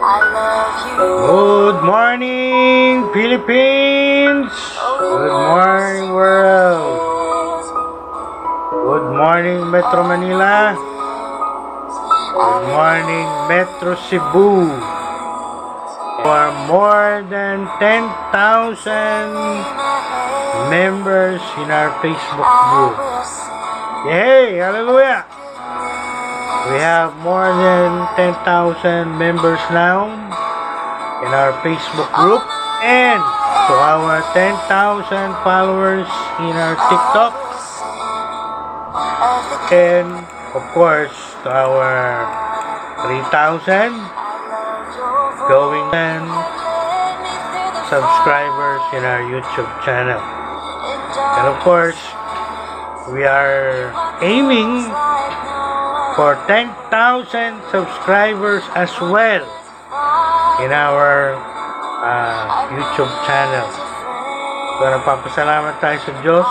Good morning, Philippines! Good morning, world! Good morning, Metro Manila! Good morning, Metro Cebu! For more than 10,000 members in our Facebook group. Yay! Hallelujah! We have more than 10,000 members now in our Facebook group, and to our 10,000 followers in our TikTok, and of course to our 3,000 going and subscribers in our YouTube channel. And of course, we are aiming for 10,000 subscribers as well in our YouTube channel. So napapasalamat tayo sa Diyos.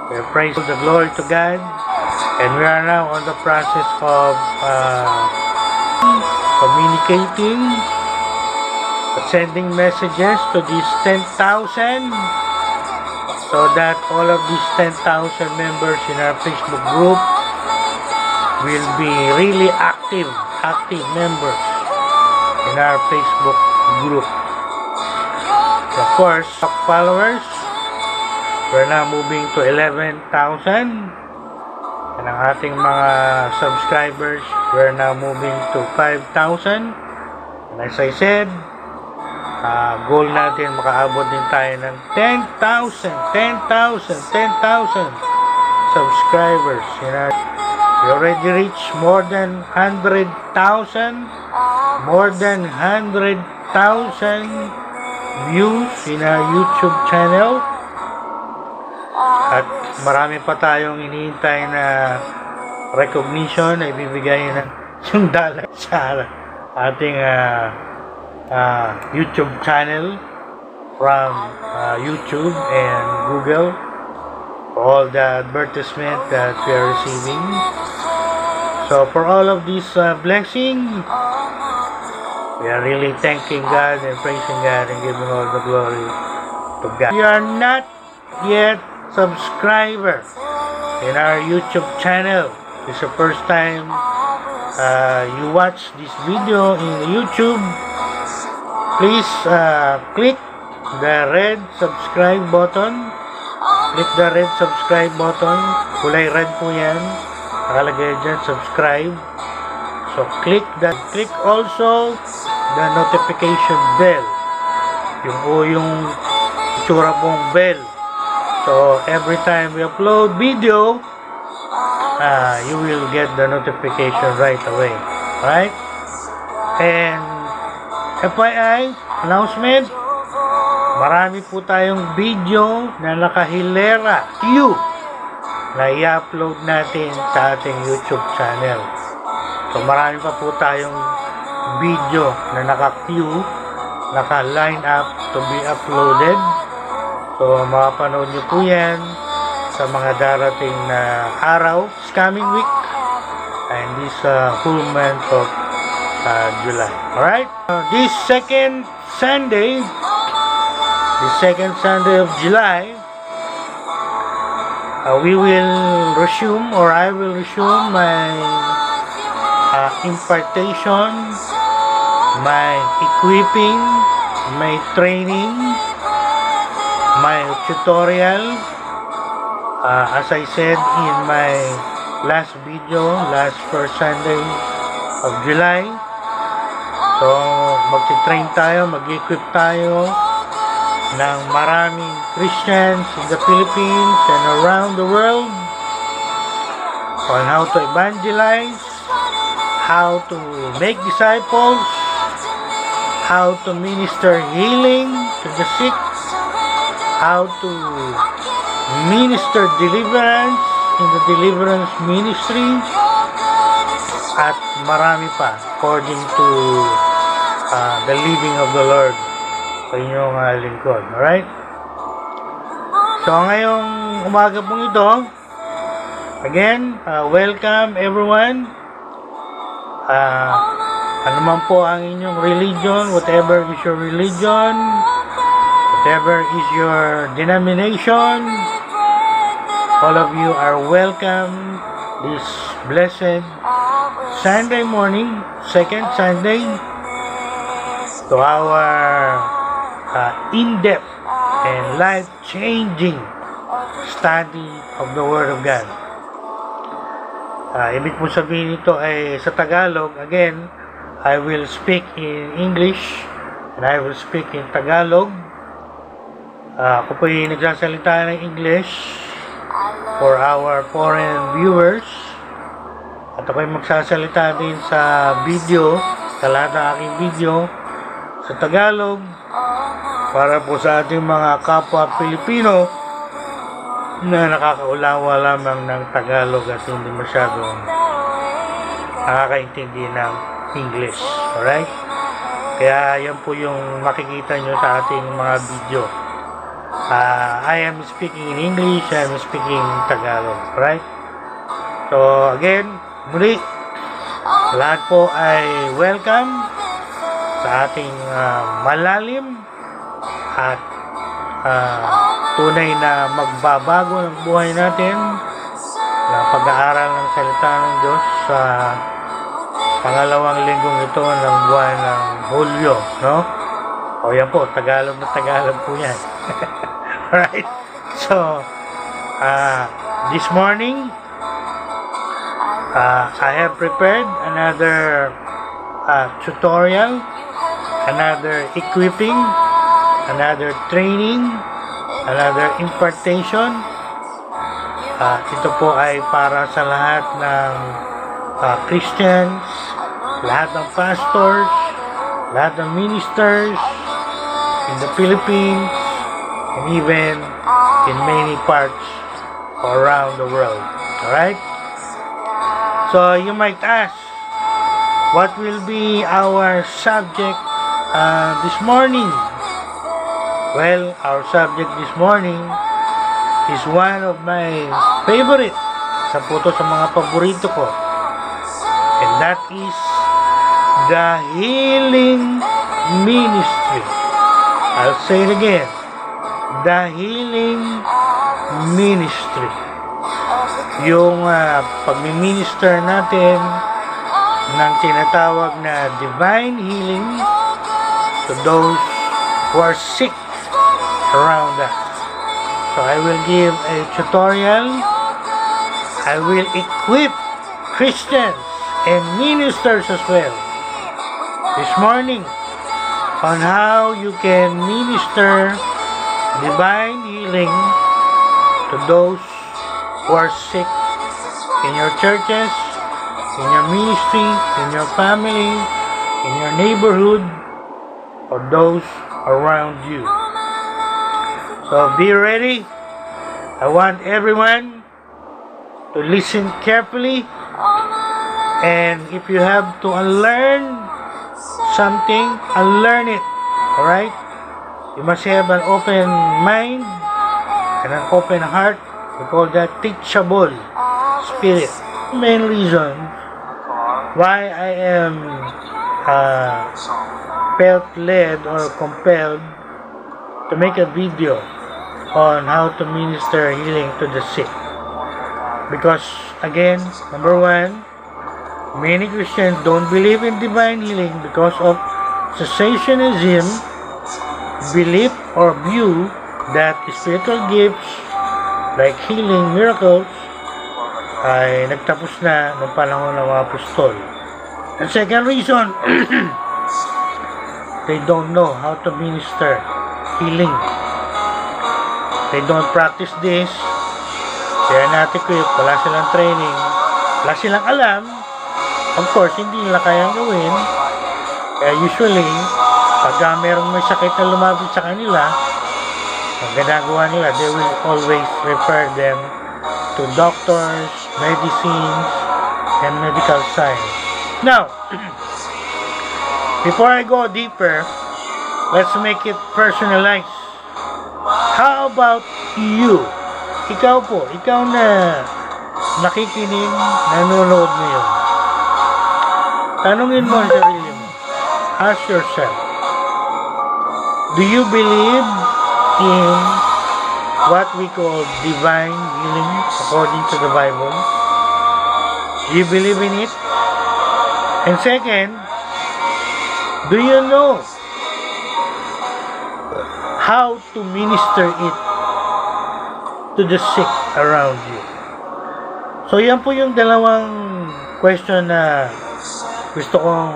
We praise the glory to God, and we are now on the process of communicating, sending messages to these 10,000 so that all of these 10,000 members in our Facebook group will be really active members in our Facebook group. Of course, followers, we're now moving to 11,000, and ang ating mga subscribers, we're now moving to 5,000. And as I said, goal natin makaabot din tayo ng 10,000 subscribers in our. We already reached more than 100,000 views in our YouTube channel, at marami pa tayong hinihintay na recognition na ibibigay ng $1 sa ating YouTube channel from YouTube and Google for all the advertisement that we are receiving. So for all of these blessings, we are really thanking God and praising God and giving all the glory to God. If you are not yet subscriber in our YouTube channel, it's the first time you watch this video in YouTube, please click the red subscribe button. Click the red subscribe button. Kulay red po yan. Nakalagay dyan, subscribe. So, click also the notification bell. Yung itsura pong bell. So, every time we upload video, you will get the notification right away. Right? And, FYI, announcement, marami po tayong video na nakahilera queue na i-upload natin sa ating YouTube channel. So marami pa po tayong video na naka-queue, naka-line up to be uploaded. So makapanood nyo po yan sa mga darating na araw, this coming week, and this whole month of July. Alright? This second Sunday of July, we will resume, or I will resume my impartation, my equipping, my training, my tutorial, as I said in my last video, last first Sunday of July. So magti-train tayo, mag-equip tayo ng maraming Christians in the Philippines and around the world on how to evangelize, how to make disciples, how to minister healing to the sick, how to minister deliverance in the deliverance ministry, at marami pa according to the leading of the Lord sa inyong lingkod. Alright? So ngayong umaga pong ito, again, welcome everyone. Ano man po ang inyong religion, whatever is your religion, whatever is your denomination, all of you are welcome this blessed Sunday morning, second Sunday, to our in-depth and life-changing study of the Word of God. Ibig po sabihin nito ay sa Tagalog. Again, I will speak in English and I will speak in Tagalog. Ako po yung nagsasalita ng English for our foreign viewers. At ako yung magsasalita din sa video, sa lahat ng aking video, sa Tagalog, para po sa ating mga kapwa Pilipino na nakakaunawa lamang ng Tagalog at hindi masyadong nakakaintindi ng English. Alright? Kaya yan po yung makikita nyo sa ating mga video. I am speaking in English, I am speaking in Tagalog. Alright? So again, muli, lahat po ay welcome sa ating malalim at tunay na magbabago ng buhay natin na pag-aaral ng salita ng Diyos sa pangalawang linggong ito ng buwan ng Hulyo, no? O yan po, Tagalog na Tagalog po yan. Alright? So, this morning, I have prepared another tutorial, another equipping, another training, another impartation. Ito po ay para sa lahat ng Christians, lahat ng pastors, lahat ng ministers in the Philippines, and even in many parts around the world. Alright? So you might ask, what will be our subject this morning? Well, our subject this morning is one of my favorite. Sa sa mga paborito ko. And that is the healing ministry. I'll say it again. The healing ministry. Yung pagmi-minister natin ng tinatawag na divine healing to those who are sick around us. So I will give a tutorial. I will equip Christians and ministers as well this morning on how you can minister divine healing to those who are sick in your churches, in your ministry, in your family, in your neighborhood, or those around you. So be ready. I want everyone to listen carefully, and if you have to unlearn something, unlearn it. Alright? You must have an open mind and an open heart. We call that teachable spirit. The main reason why I am felt led or compelled to make a video on how to minister healing to the sick. Because again, number one, many Christians don't believe in divine healing because of cessationism, belief or view that spiritual gifts like healing miracles ay nagtapos na ng panahon ng mga apostol. The second reason, they don't know how to minister healing. They don't practice this. They are not equipped. Wala silang training. Wala silang alam. Of course, hindi nila kayang gawin. Kaya usually, pagka merong may sakit na lumapit sa kanila, ang ginagawa nila, they will always refer them to doctors, medicines, and medical science. Now, before I go deeper, let's make it personalized. How about you? Ikaw po, ikaw na nakikinig, nanonood ngayon. Tanungin mo ang sarili mo. ask yourself, do you believe in what we call divine healing according to the Bible? Do you believe in it? And second, do you know how to minister it to the sick around you? So yan po yung dalawang question na gusto kong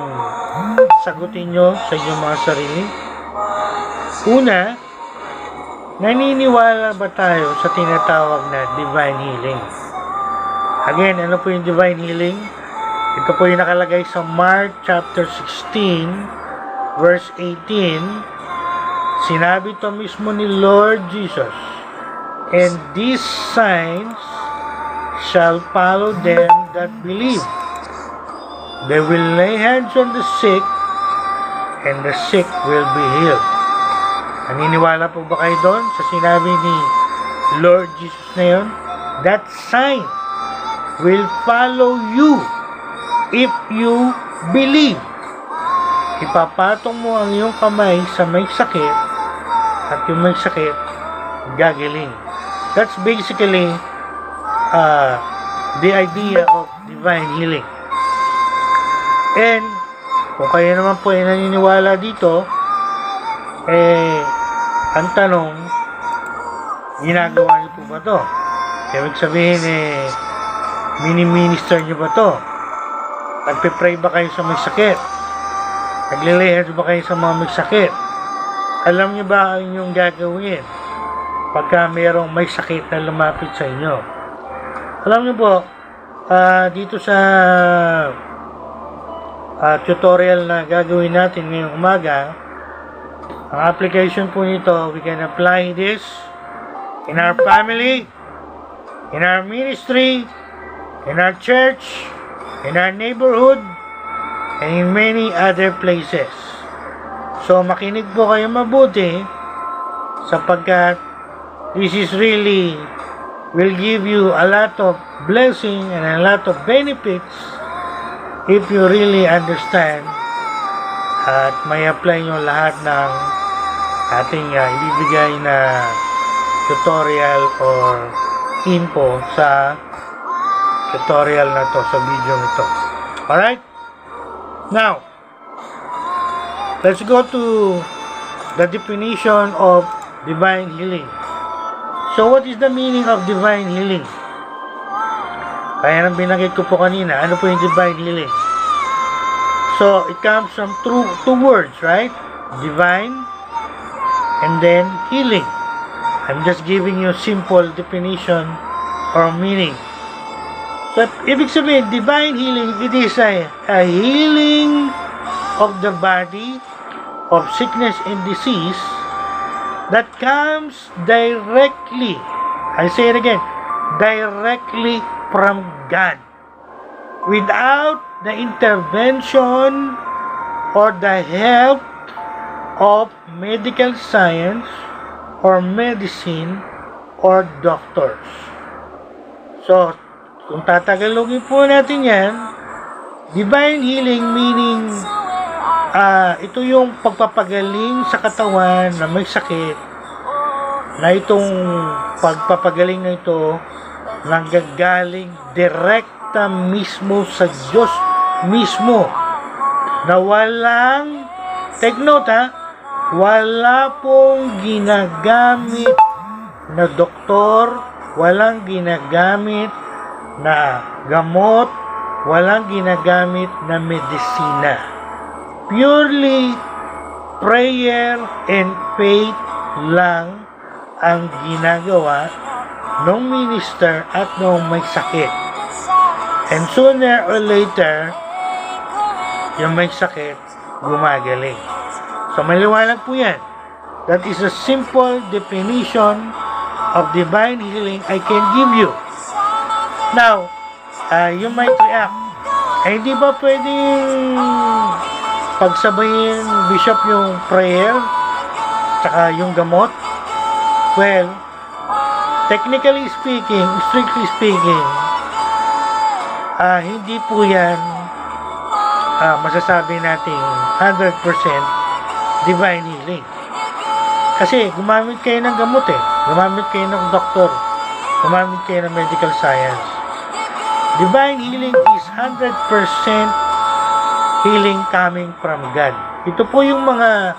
sagutin nyo sa inyong mga sarili. Una, naniniwala ba tayo sa tinatawag na divine healing? Again, ano po yung divine healing? Ito po yung nakalagay sa Mark chapter 16 verse 18. Sinabi to mismo ni Lord Jesus, "And these signs shall follow them that believe. They will lay hands on the sick, and the sick will be healed." Naniniwala po ba kayo doon sa sinabi ni Lord Jesus na yun? That sign will follow you if you believe. Ipapatong mo ang iyong kamay sa may sakit at yung may sakit gagaling. That's basically the idea of divine healing. And kung kayo naman po ay naniniwala dito, ang tanong, ginagawa niyo po ba to? Ibig sabihin, mini-minister niyo ba to? Nagpe-pray ba kayo sa may sakit? Nagle-lay ba kayo sa mga may sakit? Alam niyo ba ang inyong gagawin pagka mayroong may sakit na lumapit sa inyo? Alam niyo po, dito sa tutorial na gagawin natin ngayong umaga, ang application po nito, we can apply this in our family, in our ministry, in our church, in our neighborhood, and in many other places. So, makinig po kayo mabuti sapagkat this is really will give you a lot of blessing and a lot of benefits if you really understand at may apply nyo lahat ng ating ibibigay na tutorial or info sa tutorial na to, sa video nito. Alright? Now, let's go to the definition of divine healing. So, what is the meaning of divine healing? Kaya nang binanggit ko po kanina, ano po yung divine healing? So, it comes from two words, right? Divine and then healing. I'm just giving you simple definition or meaning. So, ibig sabihin, divine healing, it is a healing of the body of sickness and disease that comes directly, I say it again, directly from God, without the intervention or the help of medical science or medicine or doctors. So, kung tatagalogin po natin yan, divine healing meaning ito yung pagpapagaling sa katawan na may sakit, na itong pagpapagaling na ito nanggagaling direkta mismo sa Diyos mismo, na walang, take note wala pong ginagamit na doktor, walang ginagamit na gamot, walang ginagamit na medisina. Purely prayer and faith lang ang ginagawa ng minister at ng may sakit. And sooner or later, yung may sakit gumagaling. So, maliwanag po yan. That is a simple definition of divine healing I can give you. Now, you might react, hindi ba pwedeng pagsabayin, Bishop, yung prayer tsaka yung gamot? Well, technically speaking, strictly speaking, hindi po yan masasabi nating 100% divine healing. Kasi gumamit kayo ng gamot gumamit kayo ng doktor, gumamit kayo ng medical science. Divine healing is 100% healing coming from God. Ito po yung mga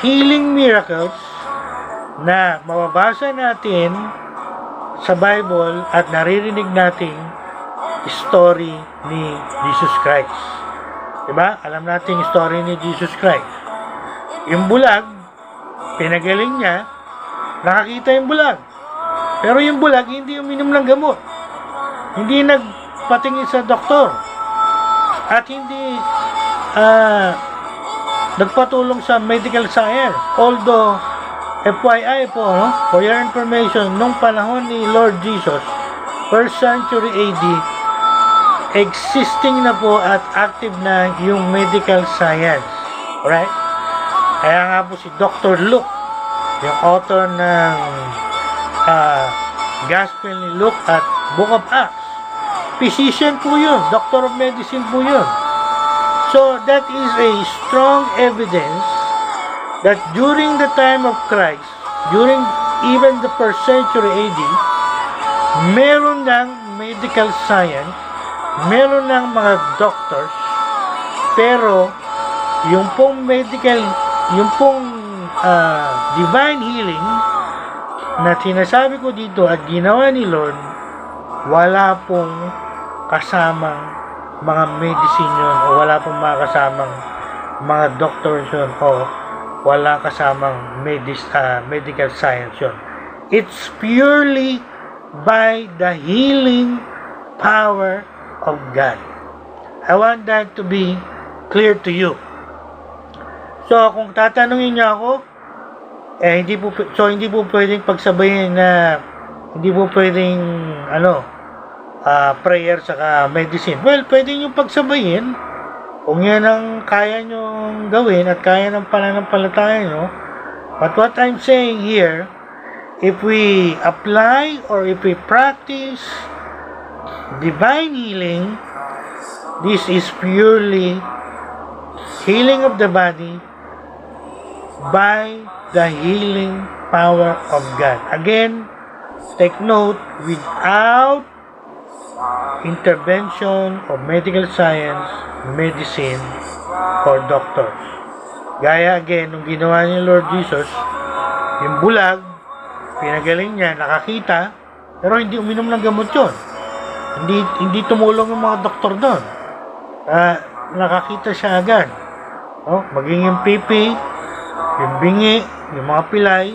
healing miracles na mababasa natin sa Bible at naririnig nating story ni Jesus Christ. Diba? Alam natin yung story ni Jesus Christ. Yung bulag, pinagaling niya, nakakita yung bulag. Pero yung bulag, hindi uminom ng gamot. Hindi nagpatingin sa doktor. At hindi nagpatulong sa medical science. Although, FYI po, for your information, nung panahon ni Lord Jesus, 1st century AD, existing na po at active na yung medical science. Alright? Kaya nga po si Dr. Luke, yung author ng Gospel ni Luke at Book of Acts, physician po yun, doctor of medicine po yun. So, that is a strong evidence that during the time of Christ, during even the 1st century AD, meron ng medical science, meron ng mga doctors, pero yung pong medical, yung pong divine healing na sinasabi ko dito at ginawa ni Lord, wala pong kasamang mga medicine yun, o wala pong mga kasamang mga doctors yun, o wala kasamang medical science yun. It's purely by the healing power of God. I want that to be clear to you. So, kung tatanungin niyo ako, hindi po pwedeng pagsabayin na hindi po pwedeng prayer saka medicine. Well, pwede nyo pagsabayin kung yan ang kaya nyo gawin at kaya ng pananampalataya nyo. But what I'm saying here, if we apply or if we practice divine healing, this is purely healing of the body by the healing power of God. Again, take note, without intervention of medical science, medicine, or doctors. Gaya again, nung ginawa ni Lord Jesus, yung bulag, pinagaling niya, nakakita, pero hindi uminom ng gamot yun. Hindi tumulong yung mga doktor doon. Nakakita siya agad. Maging yung pipi, yung bingi, yung mga pilay,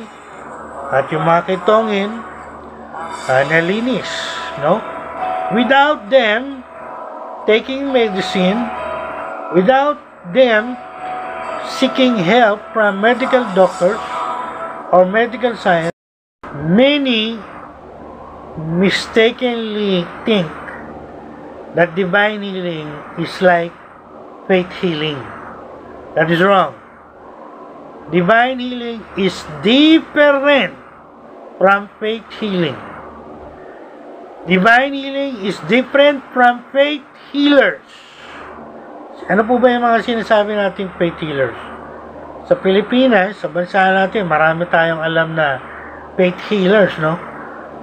at yung mga kitongin, nalinis. Without them taking medicine, without them seeking help from medical doctors or medical science, many mistakenly think that divine healing is like faith healing. That is wrong. Divine healing is different from faith healing. Divine healing is different from faith healers. Ano po ba yung mga sinasabi nating faith healers? Sa Pilipinas, sa bansa natin, marami tayong alam na faith healers,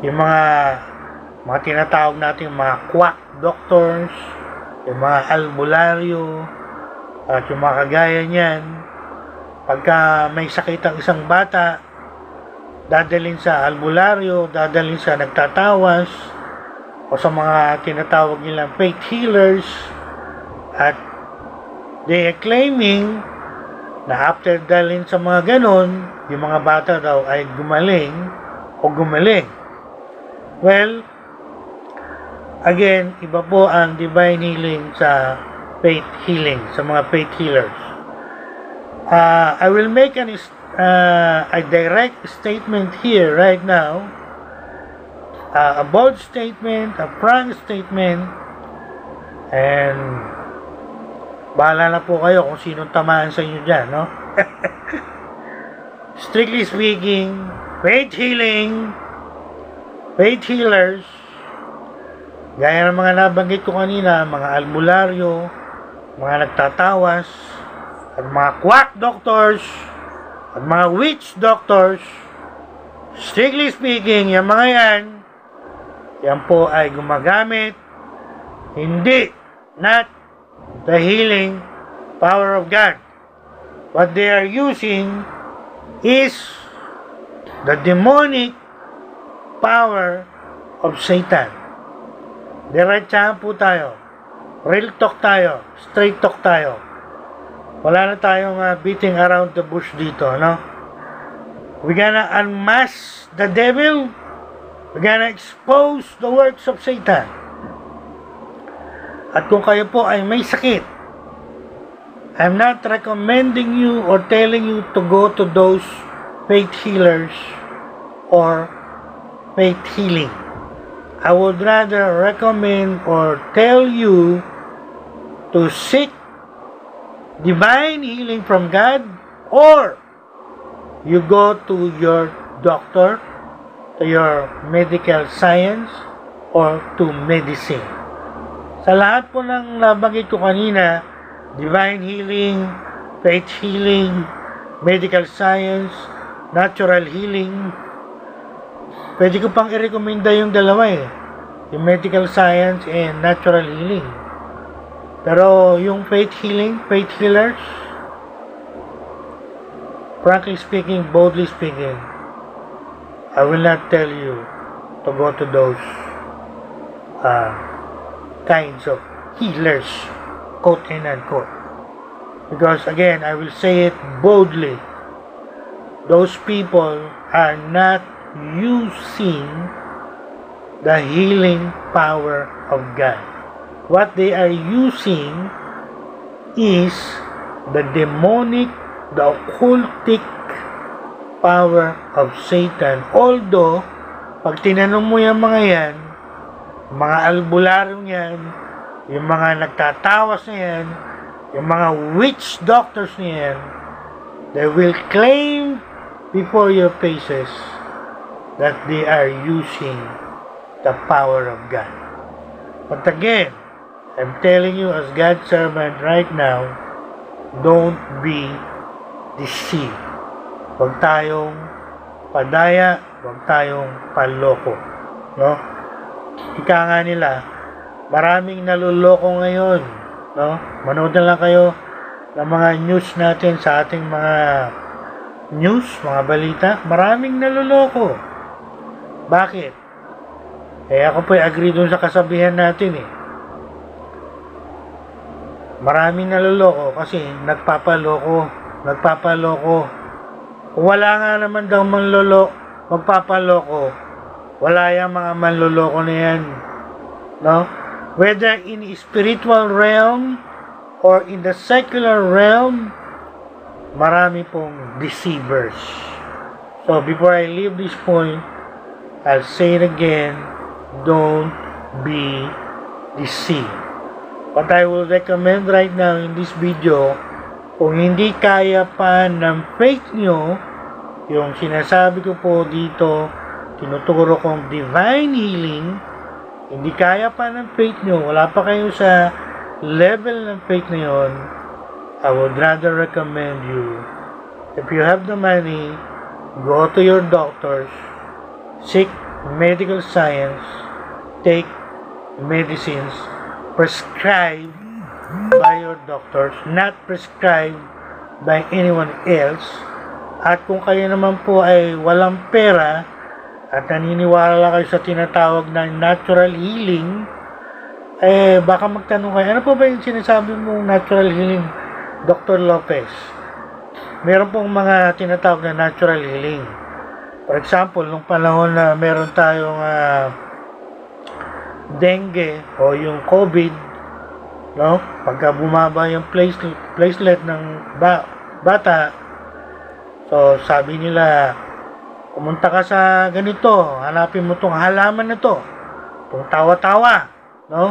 Yung mga tinatawag natin mga quack doctors, yung mga albularyo, at yung mga kagaya niyan. Pagka may sakit ang isang bata, dadalhin sa albularyo, dadalhin sa nagtatawas, o sa mga tinatawag nilang faith healers, at they are claiming na after dalhin sa mga ganon, yung mga bata daw ay gumaling o gumaling. Well, again, iba po ang divine healing sa faith healing, sa mga faith healers. I will make a direct statement here right now, a bold statement, a frank statement, and bahala na po kayo kung sinong tamaan sa inyo dyan, Strictly speaking, faith healing, faith healers, gaya ng mga nabanggit ko kanina, mga albularyo, mga nagtatawas, at mga quack doctors, at mga witch doctors. Strictly speaking, yung mga yan po ay gumagamit, not the healing power of God. What they are using is the demonic power of Satan. Diretsahan po tayo. Real talk tayo. Straight talk tayo. Wala na tayong beating around the bush dito, no? We're gonna unmask the devil. We're gonna expose the works of Satan. At kung kayo po ay may sakit, I'm not recommending you or telling you to go to those faith healers or faith healing. I would rather recommend or tell you to seek divine healing from God, or you go to your doctor, to your medical science, or to medicine. Sa lahat po ng nabanggit ko kanina, divine healing, faith healing, medical science, natural healing, pwede ko pang i-recommenda yung dalawa yung medical science and natural healing. Pero yung faith healing, faith healers, frankly speaking, boldly speaking, I will not tell you to go to those kinds of healers, quote and unquote. Because again, I will say it boldly, those people are not using the healing power of God. What they are using is the demonic, the occultic power of Satan. Although, pag tinanong mo yung mga yan, mga albularyo yan, yung mga nagtatawas na yan, yung mga witch doctors na yan, they will claim before your faces that they are using the power of God. But again, I'm telling you as God's servant right now, don't be deceived. Huwag tayong padaya, huwag tayong paloko. No? Ika nga nila, maraming naluloko ngayon. No? Manood na lang kayo ng mga news natin sa ating mga news, mga balita. Maraming naluloko. Bakit? Ako po agree dun sa kasabihan natin Maraming naluloko kasi nagpapaloko. Kung wala nga naman daw magpapaloko, wala yung mga manloloko na yan. No? Whether in spiritual realm or in the secular realm, marami pong deceivers. So before I leave this point, I'll say it again, don't be deceived. What I will recommend right now in this video, kung hindi kaya pa ng faith nyo, yung sinasabi ko po dito, tinuturo kong divine healing, hindi kaya pa ng faith nyo, wala pa kayo sa level ng faith na yun, I would rather recommend you, if you have the money, go to your doctors, seek medical science, take medicines prescribed by your doctors, not prescribed by anyone else. At kung kayo naman po ay walang pera at naniniwala kayo sa tinatawag na natural healing, baka magtanong kayo, ano po ba yung sinasabi mong natural healing, Dr. Lopez? Meron pong mga tinatawag na natural healing. For example, nung panahon na meron tayong dengue o yung COVID, no? Pagka bumaba yung platelet ng bata, so sabi nila, pumunta ka sa ganito, hanapin mo tong halaman na to, tong tawa-tawa, no?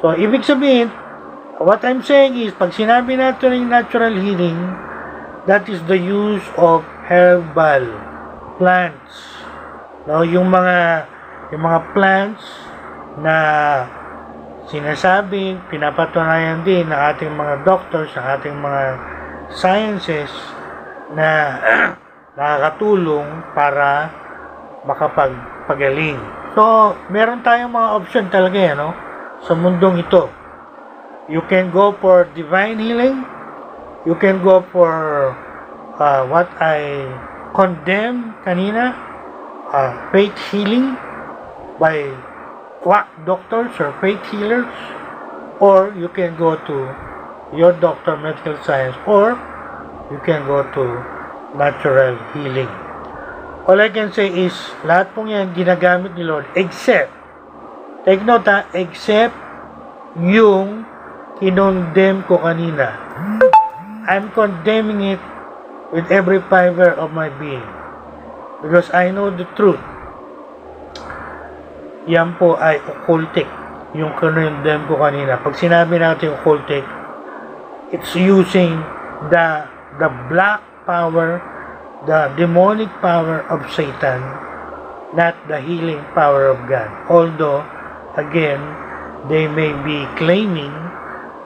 So ibig sabihin, what I'm saying is, pag sinabi natin yung natural healing, that is the use of herbal plants, no? Yung mga plants na sinasabi, pinapatunayan din ng ating mga doctors, ng ating mga sciences na nakakatulong para makapagpagaling. So, meron tayong mga option talaga sa mundong ito. You can go for divine healing. You can go for what I condemned kanina, faith healing by quack doctors or faith healers, or you can go to your doctor medical science, or you can go to natural healing. All I can say is lahat pong yan ginagamit ni Lord except, take note except yung kinondemn ko kanina. I'm condemning it with every fiber of my being because I know the truth. Yan po ay occultic, yung kinondemn ko kanina. Pag sinabi natin occultic, it's using the black power, the demonic power of Satan, not the healing power of God. Although, again, they may be claiming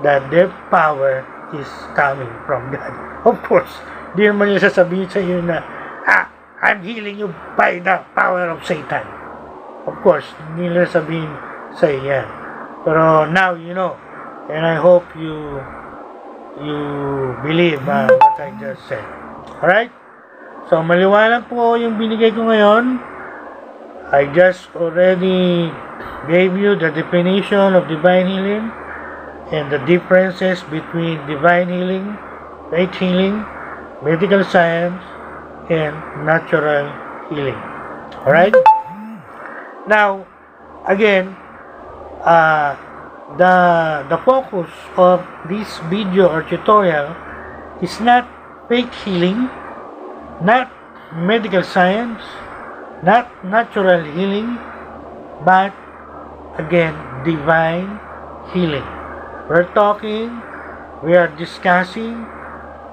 that their power is coming from God. Of course, di naman nila sasabihin sa iyo na, I'm healing you by the power of Satan. Of course, hindi nila sabihin sa iyo yan. Pero now you know, and I hope you believe what I just said. Alright? So, maliwanag po yung binigay ko ngayon. I just already gave you the definition of divine healing and the differences between divine healing, faith healing, medical science, and natural healing. Alright? Now, again, the focus of this video or tutorial is not faith healing, not medical science, not natural healing, but again, divine healing. We're talking, we are discussing,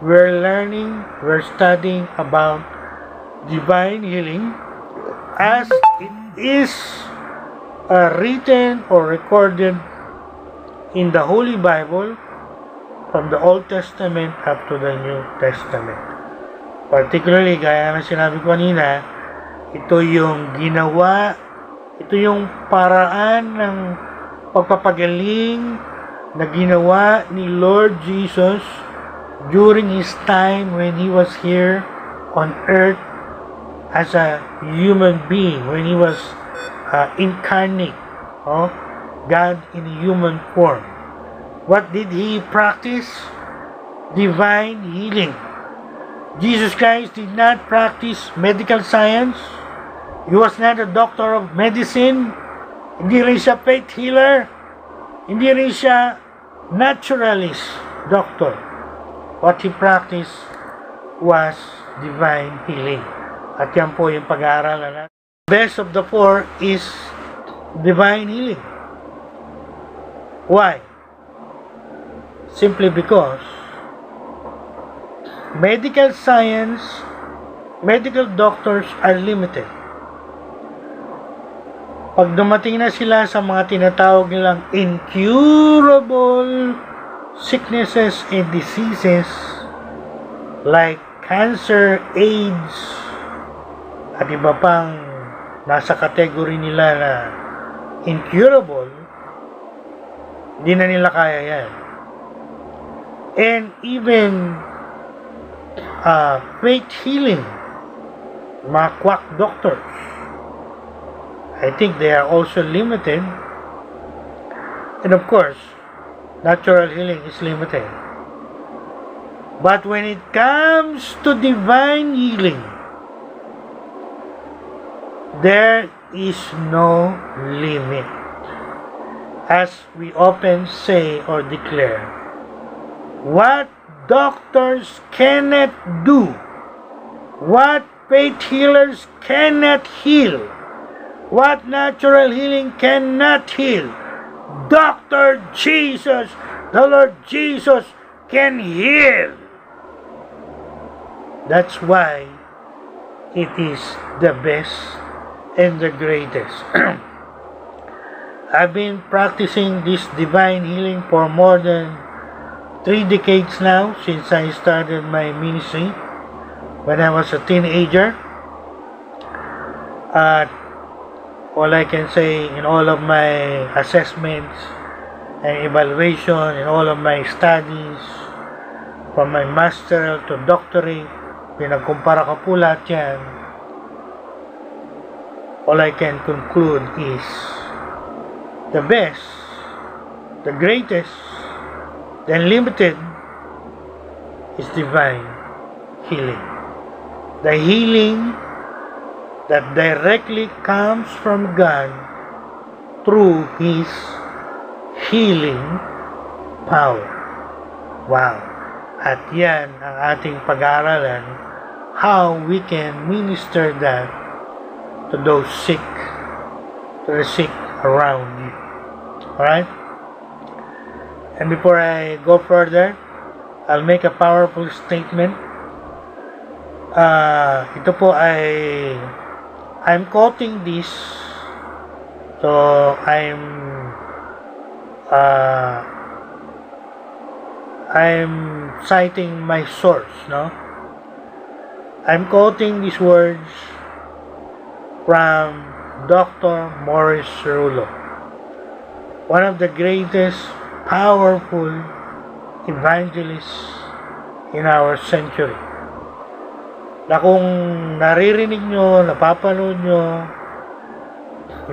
we're learning, we're studying about divine healing as it is written or recorded in the Holy Bible from the Old Testament up to the New Testament. Particularly, gaya na sinabi ko kanina, ito yung ginawa, ito yung paraan ng pagpapagaling na ginawa ni Lord Jesus during His time when He was here on earth as a human being, when He was incarnate, God in human form. What did He practice? Divine healing. Jesus Christ did not practice medical science. He was not a doctor of medicine. Hindi rin siya faith healer. Hindi rin siya naturalist doctor. What he practiced was divine healing. At yan po yung pag-aaralan natin. Best of the four is divine healing. Why? Simply because medical science, medical doctors are limited. Pag dumating na sila sa mga tinatawag nilang incurable sicknesses and diseases like cancer, AIDS, at iba pang nasa category nila na incurable, hindi na nila kaya yan. And even faith healing, mga quack doctors, I think they are also limited. And of course, natural healing is limited. But when it comes to divine healing, there is no limit. As we often say or declare, what doctors cannot do, what faith healers cannot heal, what natural healing cannot heal, Dr. Jesus, the Lord Jesus, can heal. That's why it is the best and the greatest. I've been practicing this divine healing for more than 3 decades now, since I started my ministry when I was a teenager. All I can say, in all of my assessments and evaluation, in all of my studies, from my masteral to doctorate, pinagkumpara ko po lahat yan, all I can conclude is the best, the greatest, the unlimited is divine healing. The healing that directly comes from God through His healing power. Wow! At yan ang ating pag-aaralan, how we can minister that to those sick, to the sick around you. Alright? And before I go further, I'll make a powerful statement. Ito po I'm quoting this, so I'm citing my source, no? I'm quoting these words from Dr. Morris Cerullo, one of the greatest powerful evangelists in our century. Na kung naririnig nyo, napapanood nyo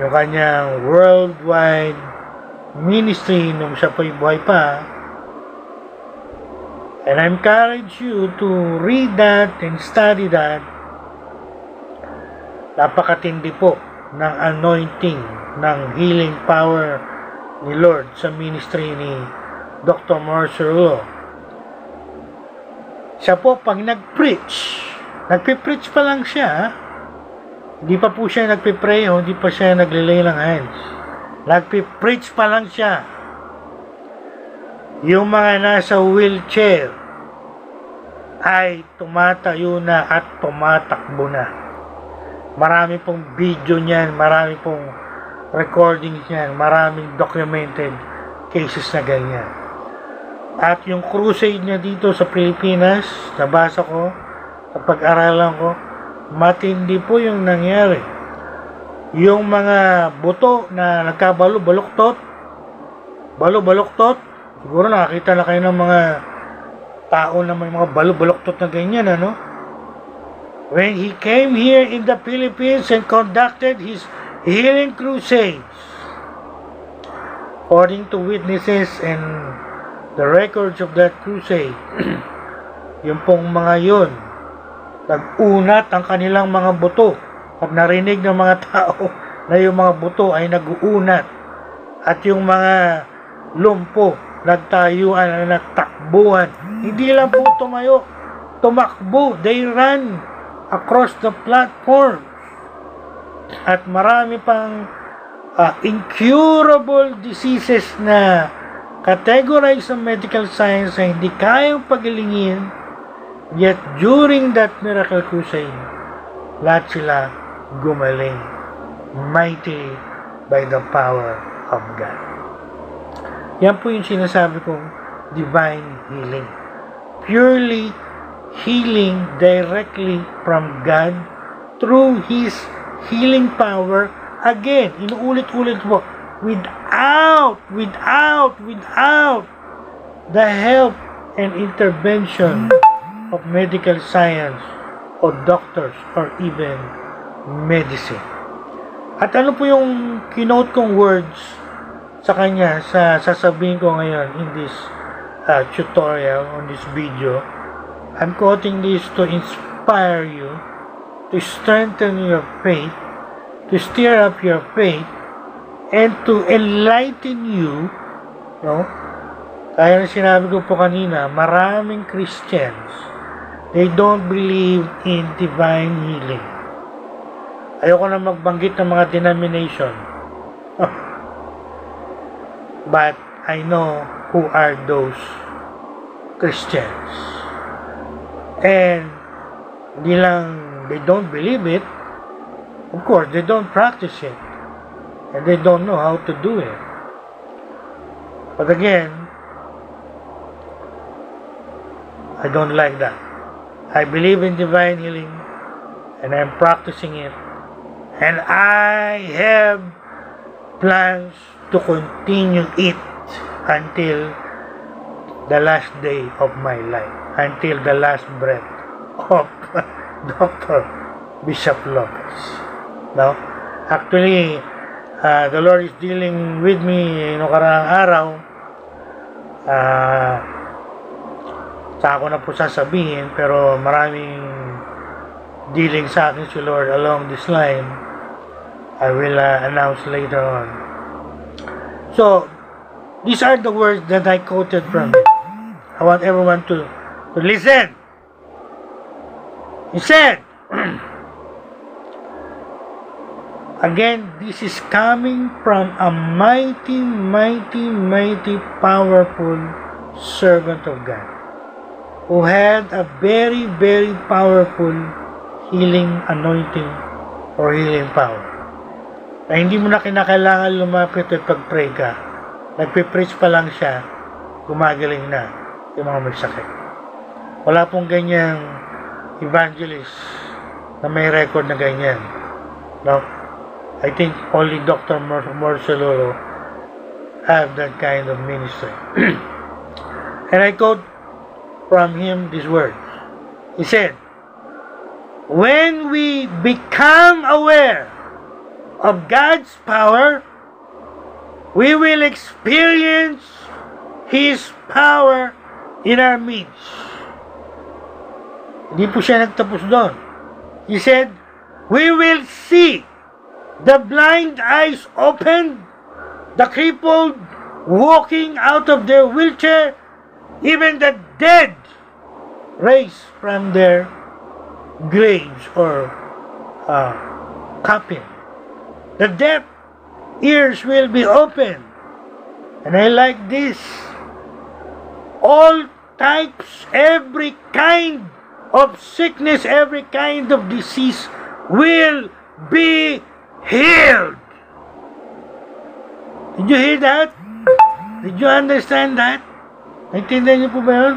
yung kanyang worldwide ministry nung siya po'y buhay pa, and I encourage you to read that and study that. Napakatindi po ng anointing, ng healing power ni Lord sa ministry ni Dr. Morris Cerullo. Siya po, pag nagpe-preach pa lang siya, hindi pa po siya nagpe-pray, hindi pa siya naglilay ng hands. Nagpe-preach pa lang siya. Yung mga nasa wheelchair ay tumatayo na at tumatakbo na. Marami pong video niyan, marami pong recordings niyan, maraming documented cases na ganyan. At yung crusade niya dito sa Pilipinas, nabasa ko, sa pag-aralan ko, matindi po yung nangyari. Yung mga buto na nagkabalo-baluktot, siguro nakakita na kayo ng mga tao na may mga balo-baluktot na ganyan, ano? When he came here in the Philippines and conducted his healing crusades, according to witnesses and the records of that crusade, yung pong mga yun, nag-unat ang kanilang mga buto. Pag narinig ng mga tao na yung mga buto ay nag-uunat at yung mga lumpo nagtayuan na nagtakbuhan, hindi lang po tumayo, tumakbo, they ran across the platform. At marami pang incurable diseases na categorized sa medical science na hindi kayang pagalingin. Yet during that miracle crusade, lahat sila gumaling, mighty by the power of God. Yan po yung sinasabi kong divine healing. Purely healing directly from God through His healing power. Again, inuulit-ulit po, without the help and intervention of medical science or doctors or even medicine. At ano po yung kinote kong words sa kanya sa sasabihin ko ngayon in this tutorial, on this video. I'm quoting this to inspire you, to strengthen your faith, to stir up your faith, and to enlighten you, no? Kaya na sinabi ko po kanina, maraming Christians, they don't believe in divine healing. Ayoko na magbanggit ng mga denomination. But I know who are those Christians. And hindi lang they don't believe it, of course, they don't practice it. and they don't know how to do it. But again, I don't like that. I believe in divine healing, and I'm practicing it, and I have plans to continue it until the last day of my life, until the last breath of Dr. Bishop Lopez. No? Actually, the Lord is dealing with me noong karaang araw. Sa ako na po sasabihin, pero maraming dealing sa akin si Lord along this line. I will announce later on. So, these are the words that I quoted from him. I want everyone to listen. He said, again, this is coming from a mighty, mighty, mighty, powerful servant of God, who had a very, very powerful healing anointing or healing power. Na hindi mo na kinakailangan lumapit at pag-pray ka. Nagpipreach pa lang siya, gumagaling na yung mga may sakit. Wala pong ganyang evangelist na may record na ganyan. No? I think only Dr. Marcelolo have that kind of ministry. And I quote from him these words. He said, when we become aware of God's power, we will experience His power in our midst. Hindi po siya nagtapos doon. He said, we will see the blind eyes opened, the crippled walking out of their wheelchair, even the dead raised from their graves or coffin. The deaf ears will be open. And I like this. All types, every kind of sickness, every kind of disease will be healed. Did you hear that? Did you understand that? Naintindihan niyo po ba yun?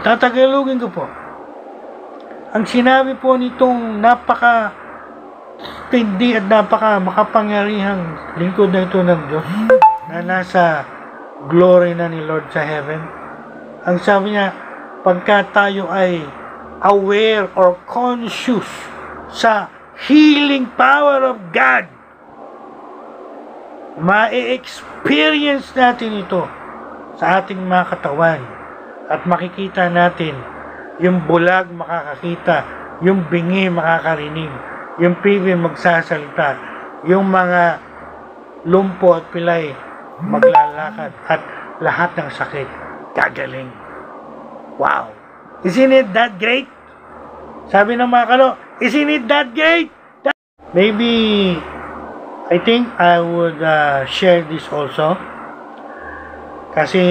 Tatagalogin ko po. Ang sinabi po nitong napaka-tindi at napaka-makapangyarihang lingkod na ito ng Diyos na nasa glory na ni Lord sa heaven. Ang sabi niya, pagka tayo ay aware or conscious sa healing power of God, ma-experience natin ito sa ating mga katawan at makikita natin yung bulag makakakita, yung bingi makakarinig, yung pipi magsasalita, yung mga lumpo at pilay maglalakad at lahat ng sakit gagaling. Wow! Isn't it that great? Sabi ng mga kalo, isn't it that great? Maybe I think I would share this also. Kasi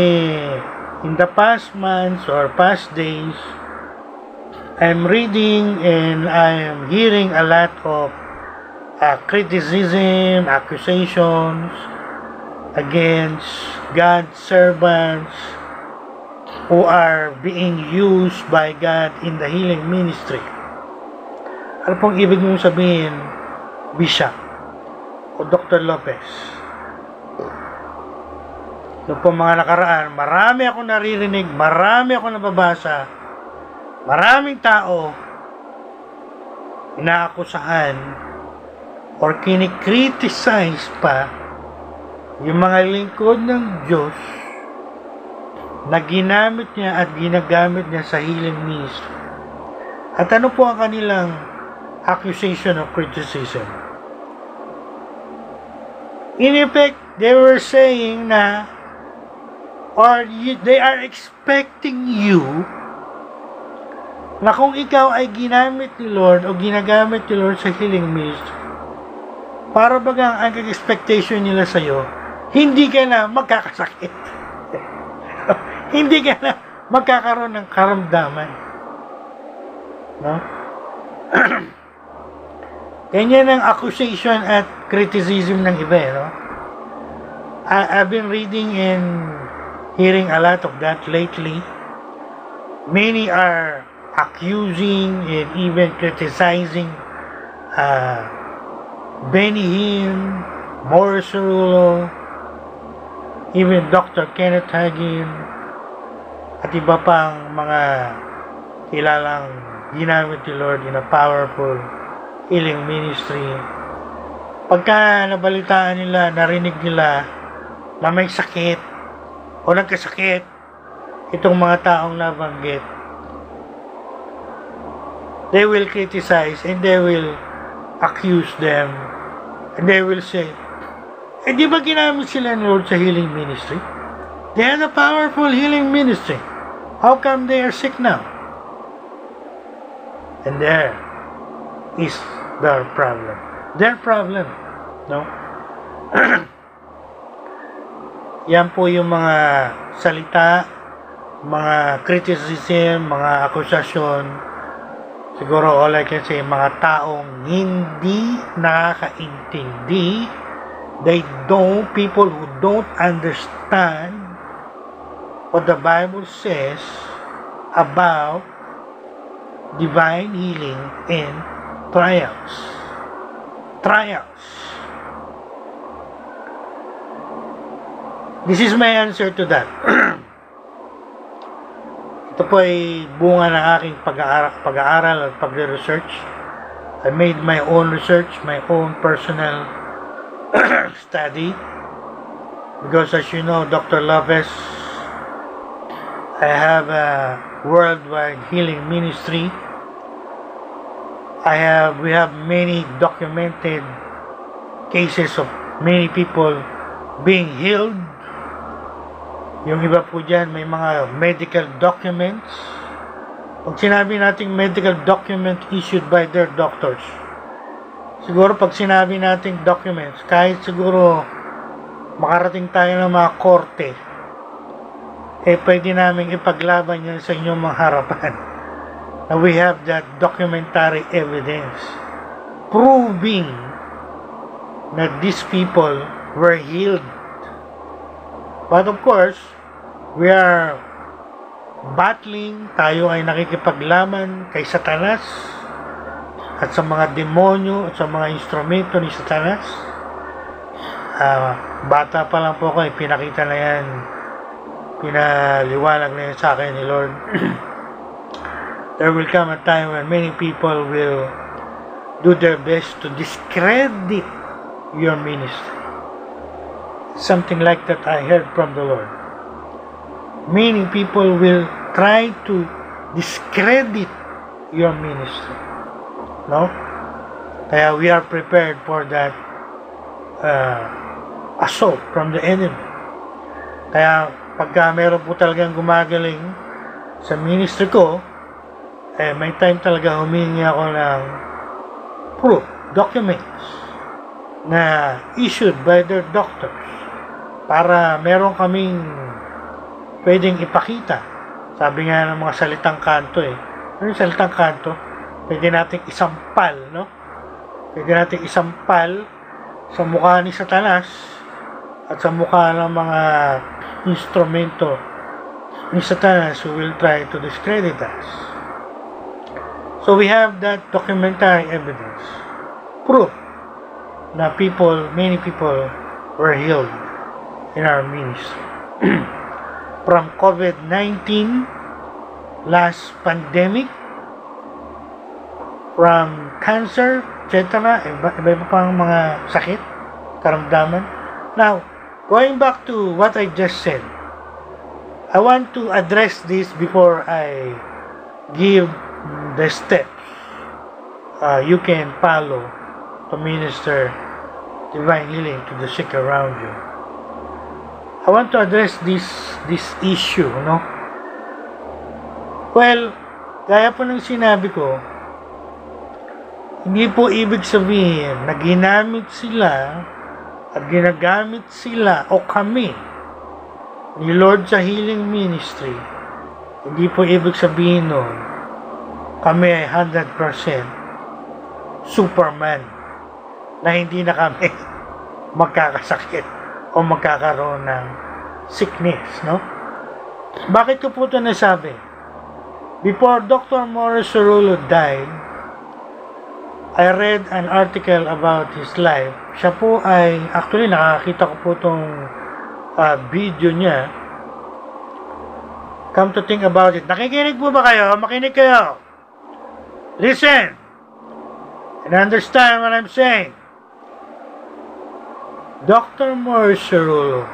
in the past months or past days, I'm reading and I'm hearing a lot of criticism, accusations against God's servants who are being used by God in the healing ministry. Ano pong ibig mong sabihin, Bishop o Dr. Lopez? Noong po mga nakaraan, marami akong naririnig, marami akong nababasa, maraming tao inaakusahan or kinikriticize pa yung mga lingkod ng Diyos na ginamit niya at ginagamit niya sa healing ministry. At ano po ang kanilang accusation or criticism? In effect, they were saying na they are expecting you na kung ikaw ay ginamit ni Lord o ginagamit ni Lord sa healing ministry, para bagang ang expectation nila sa iyo, hindi ka na magkakasakit. Hindi ka na magkakaroon ng karamdaman. No? Ganyan ang accusation at criticism ng iba, no? I've been reading and hearing a lot of that lately. Many are accusing and even criticizing Benny Hinn, Morris Cerullo, even Dr. Kenneth Hagin, at iba pang mga kilalang ginamit ni Lord in a powerful healing ministry. Pagka nabalitaan nila, narinig nila na may sakit o nagkasakit itong mga taong nabanggit, they will criticize and they will accuse them and they will say, di ba ginamit sila ni Lord sa healing ministry? They had a powerful healing ministry. How come they are sick now? And there is their problem. Their problem, no? Yan po yung mga salita, mga criticism, mga akusasyon. Siguro all I can say, mga taong hindi nakakaintindi. People who don't understand what the Bible says about divine healing and trials. This is my answer to that. Ito po ay bunga ng aking pag-aaral at pagre-research. I made my own research, my own personal study. Because as you know, Dr. Lopez, I have a worldwide healing ministry. We have many documented cases of many people being healed. Yung iba po dyan, may mga medical documents. Pag sinabi nating medical document issued by their doctors, siguro pag sinabi nating documents, kahit siguro makarating tayo ng mga korte, pwede namin ipaglaban yan sa inyong mga harapan. Now we have that documentary evidence proving that these people were healed. But of course, we are battling, tayo ay nakikipaglaban kay Satanas at sa mga demonyo at sa mga instrumento ni Satanas. Bata pa lang po ako, pinakita na yan, pinaliwanag na yan sa akin ni Lord. There will come a time when many people will do their best to discredit your ministry. Something like that I heard from the Lord. Many people will try to discredit your ministry. No? Kaya we are prepared for that assault from the enemy. Kaya pagka meron po talagang gumagaling sa ministry ko, may time talaga humingi ako ng proof, documents na issued by their doctors para meron kaming pwedeng ipakita. Sabi nga ng mga salitang kanto ano yung salitang kanto? Pwede nating isampal, no? Pwede nating isampal sa mukha ni Satanas at sa mukha ng mga instrumento ni Satanas who will try to discredit us. So we have that documentary evidence, proof na many people were healed in our ministry. From COVID-19, last pandemic, from cancer, etc., iba-iba pang mga sakit, karamdaman. Now, going back to what I just said, I want to address this before I give the steps you can follow to minister divine healing to the sick around you. I want to address this issue, no? Well, gaya po ng sinabi ko, hindi po ibig sabihin na ginamit sila at ginagamit sila o kami ni Lord sa healing ministry. Hindi po ibig sabihin nun kami ay 100% Superman. na hindi na kami magkakasakit o magkakaroon ng sickness, no? Bakit ko po ito nasabi? Before Dr. Morris Cerullo died, I read an article about his life. Siya po ay, actually nakakita ko po itong video niya. Come to think about it. Nakikinig po ba kayo? Makinig kayo. Listen. And understand what I'm saying. Dr. Morris Cerullo,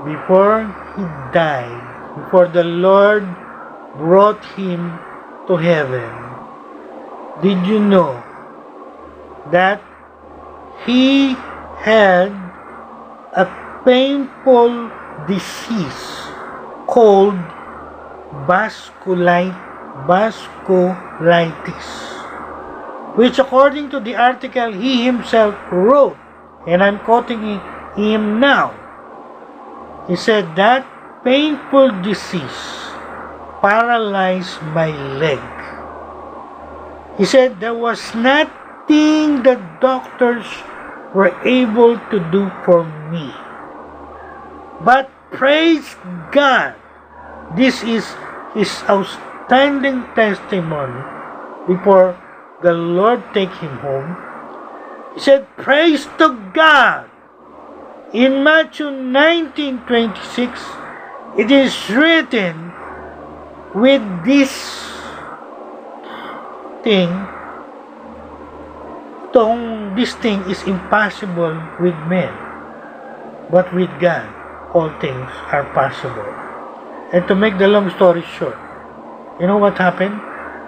before he died, before the Lord brought him to heaven, did you know that he had a painful disease called vasculitis, which according to the article he himself wrote, and I'm quoting him now, he said that painful disease paralyzed my leg. He said there was nothing the doctors were able to do for me. But praise God, this is his outstanding testimony before the Lord take him home. He said, praise to God. In Matthew 19:26, it is written, with this thing is impossible with men, but with God all things are possible. And to make the long story short, you know what happened?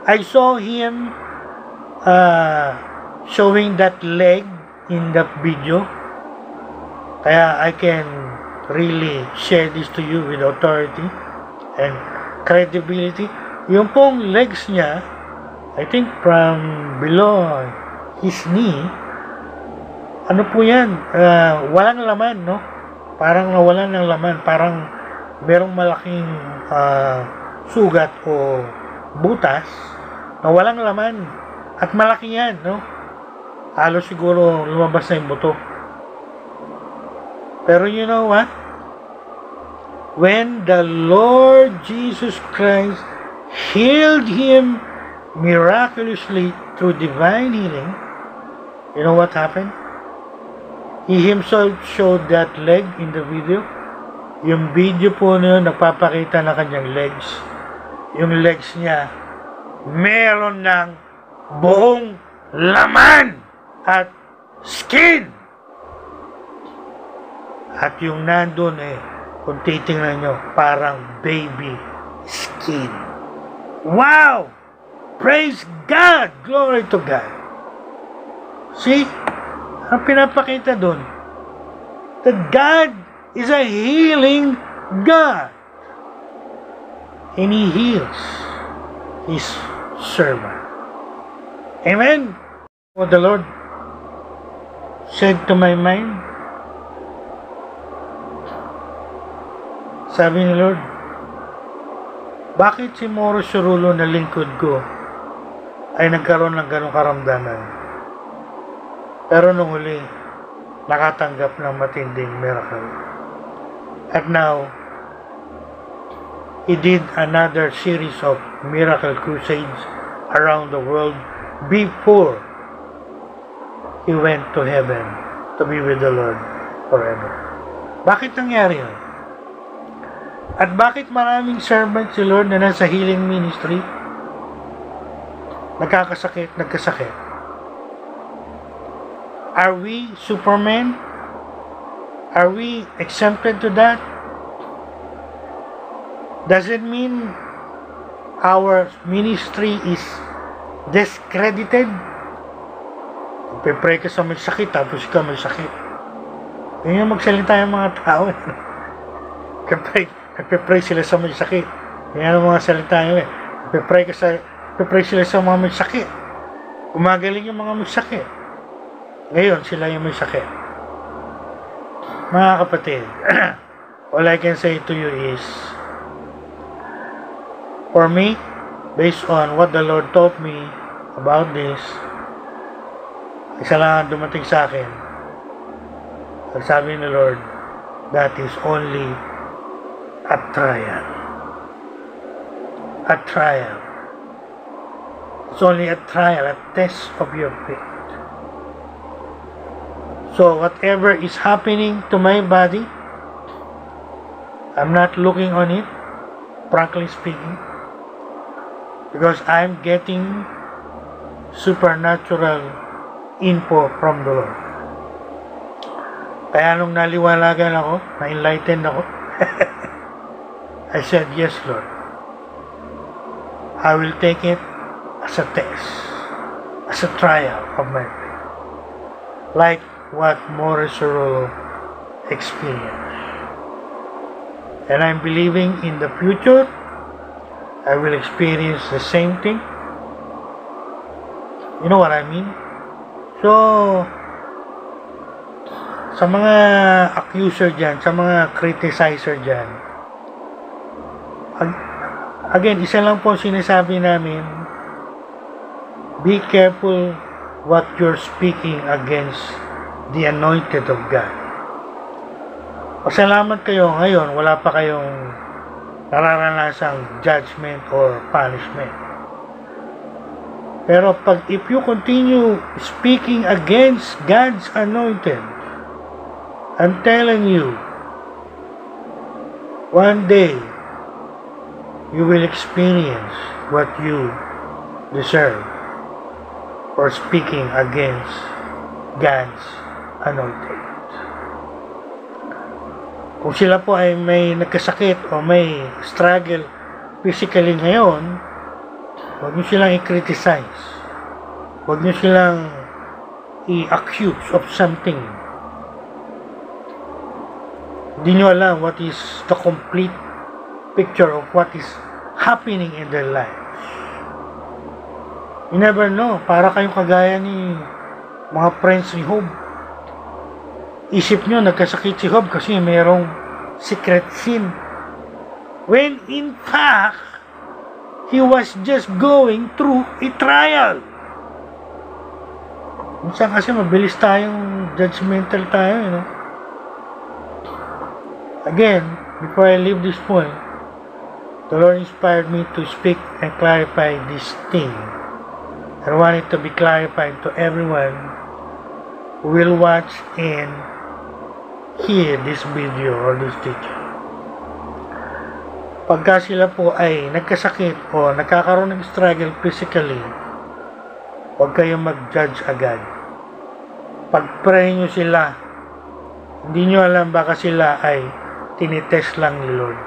I saw him showing that leg in the video, kaya I can really share this to you with authority and credibility. Yung pong legs niya, I think from below his knee, ano po yan, walang laman, no? Parang nawalan ng laman, parang merong malaking sugat o butas na walang laman at malaki yan, no? Halos siguro lumabas na yung buto. Pero you know what? When the Lord Jesus Christ healed him miraculously through divine healing, you know what happened? He himself showed that leg in the video. Yung video po na yun, nagpapakita ng kanyang legs. Yung legs niya, meron ng buong laman at skin. At yung nandun kung titingnan nyo, parang baby skin. Wow! Praise God! Glory to God! See? Ang pinapakita dun, that God is a healing God. And He heals His servant. Amen? What the Lord said to my mind, sabi ni Lord, bakit si Morris Cerullo na lingkod ko ay nagkaroon ng ganong karamdaman? Pero nung huli, nakatanggap ng matinding miracle. At now, he did another series of miracle crusades around the world before he went to heaven to be with the Lord forever. Bakit nangyari yun? At bakit maraming servant si Lord na nasa healing ministry nagkasakit? Are we supermen? Are we exempted to that? Does it mean our ministry is discredited? Pipray ka sa may sakit tapos ka may sakit. Yun yung magsalita yung mga tao. Nagpipray sila sa may sakit. Yan ang mga salita nyo Nagpipray sila sa mga may sakit. Gumagaling yung mga may sakit. Ngayon, sila yung may sakit. Mga kapatid, all I can say to you is, for me, based on what the Lord taught me about this, Isa lang ang dumating sa akin. Ang sabi ni Lord, that is only a trial. A trial. It's only a trial, a test of your faith. So whatever is happening to my body, I'm not looking on it, frankly speaking, because I'm getting supernatural info from the Lord. Kaya nung naliwanagan ako, na-enlightened ako, I said, yes, Lord. I will take it as a test, as a trial of my faith. Like what Morris Cerullo experienced. And I'm believing in the future, I will experience the same thing. You know what I mean? So, sa mga accuser dyan, sa mga criticizer dyan, again, isa lang po sinasabi namin, be careful what you're speaking against the anointed of God. Pasalamat kayo ngayon, wala pa kayong nararanasang judgment or punishment. Pero if you continue speaking against God's anointed, I'm telling you, one day, you will experience what you deserve for speaking against God's anointed. Kung sila po ay may nagkasakit o may struggle physically ngayon, huwag nyo silang i-criticize. Huwag nyo silang i-accuse of something. Hindi nyo alam what is the complete picture of what is happening in their lives. You never know. Para kayong kagaya ni mga friends ni Job. Isip nyo, nagkasakit si Job kasi mayroong secret sin. When in fact, he was just going through a trial. Minsan kasi mabilis tayong judgmental tayo, you know? Again, before I leave this point, the Lord inspired me to speak and clarify this thing. I want it to be clarified to everyone who will watch and hear this video or this teaching. Pagka sila po ay nagkasakit o nagkakaroon ng struggle physically, huwag kayong mag-judge agad. Pag-pray nyo sila, hindi nyo alam baka sila ay tinitest lang ni Lord.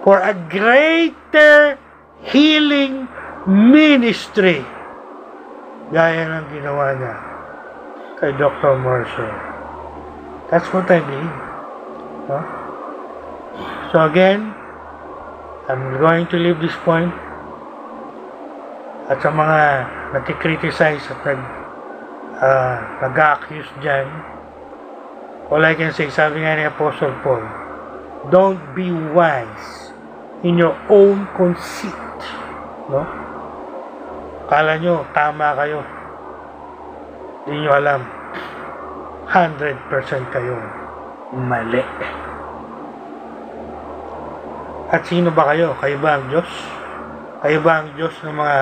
For a greater healing ministry, gaya ng ginawa niya kay Dr. Marshall. That's what I believe. Huh? So again, I'm going to leave this point. At sa mga nag-criticize at nag-accuse dyan, all I can say, sabi nga ni Apostle Paul, don't be wise in your own conceit. No? Kala nyo, tama kayo. Hindi nyo alam. 100% kayong mali. At sino ba kayo? Kayo ba ang Diyos? Kayo ba ang Diyos ng mga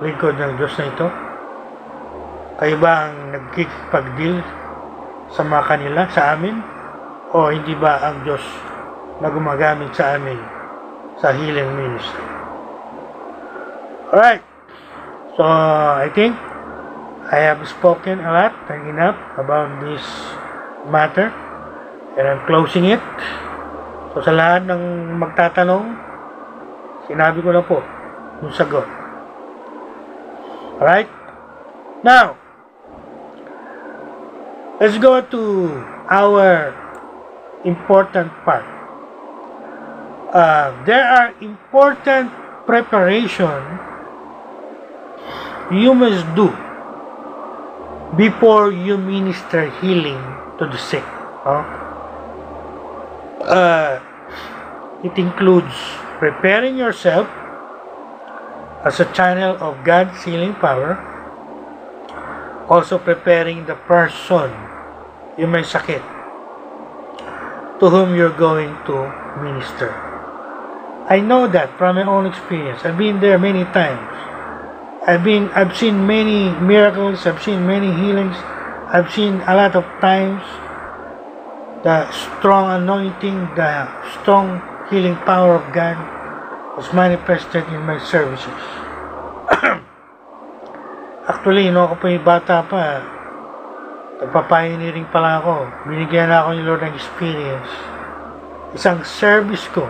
lingkod ng Diyos na ito? Kayo ba ang nagkikipag-deal sa mga kanila, sa amin? O hindi ba ang Diyos na gumagamit sa amin sa healing ministry? Alright. So, I think I have spoken a lot and enough about this matter. And I'm closing it. So, sa lahat ng magtatanong, sinabi ko na po yung sagot. Alright? Now, let's go to our important part. There are important preparation you must do before you minister healing to the sick. It includes preparing yourself as a channel of God's healing power, Also preparing the person, yung may sakit, to whom you're going to minister. I know that from my own experience. I've been there many times. I've seen many miracles, I've seen many healings, I've seen a lot of times the strong anointing, the strong healing power of God was manifested in my services. Actually, no, ako pa yung bata pa, nagpa-pioneering pa lang ako. Binigyan na ako ni Lord ng experience. Isang service ko,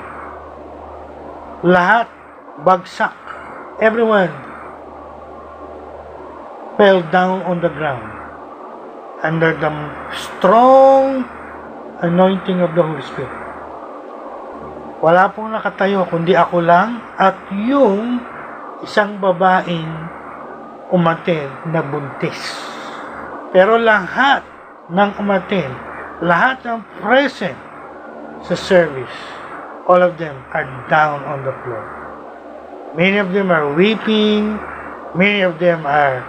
lahat bagsak. Everyone fell down on the ground under the strong anointing of the Holy Spirit. Wala pong nakatayo kundi ako lang at yung isang babaeng umattend na buntis. Pero lahat ng umattend, lahat ng present sa service, all of them are down on the floor. Many of them are weeping, many of them are,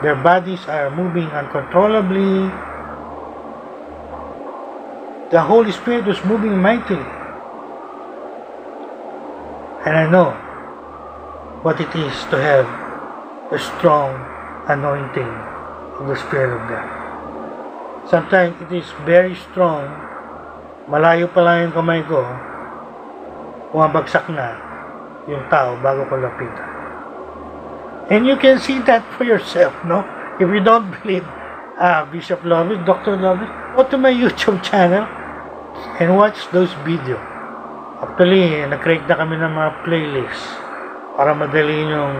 their bodies are moving uncontrollably. The Holy Spirit was moving mightily. And I know what it is to have a strong anointing of the Spirit of God. Sometimes it is very strong. Malayo pa lang yung kamay ko, bumabagsak na yung tao bago ko lapitan. And you can see that for yourself, no? If you don't believe Bishop Lovis, Dr. Lovis, go to my YouTube channel and watch those videos. Actually, nag-create na kami ng mga playlists para madali nyong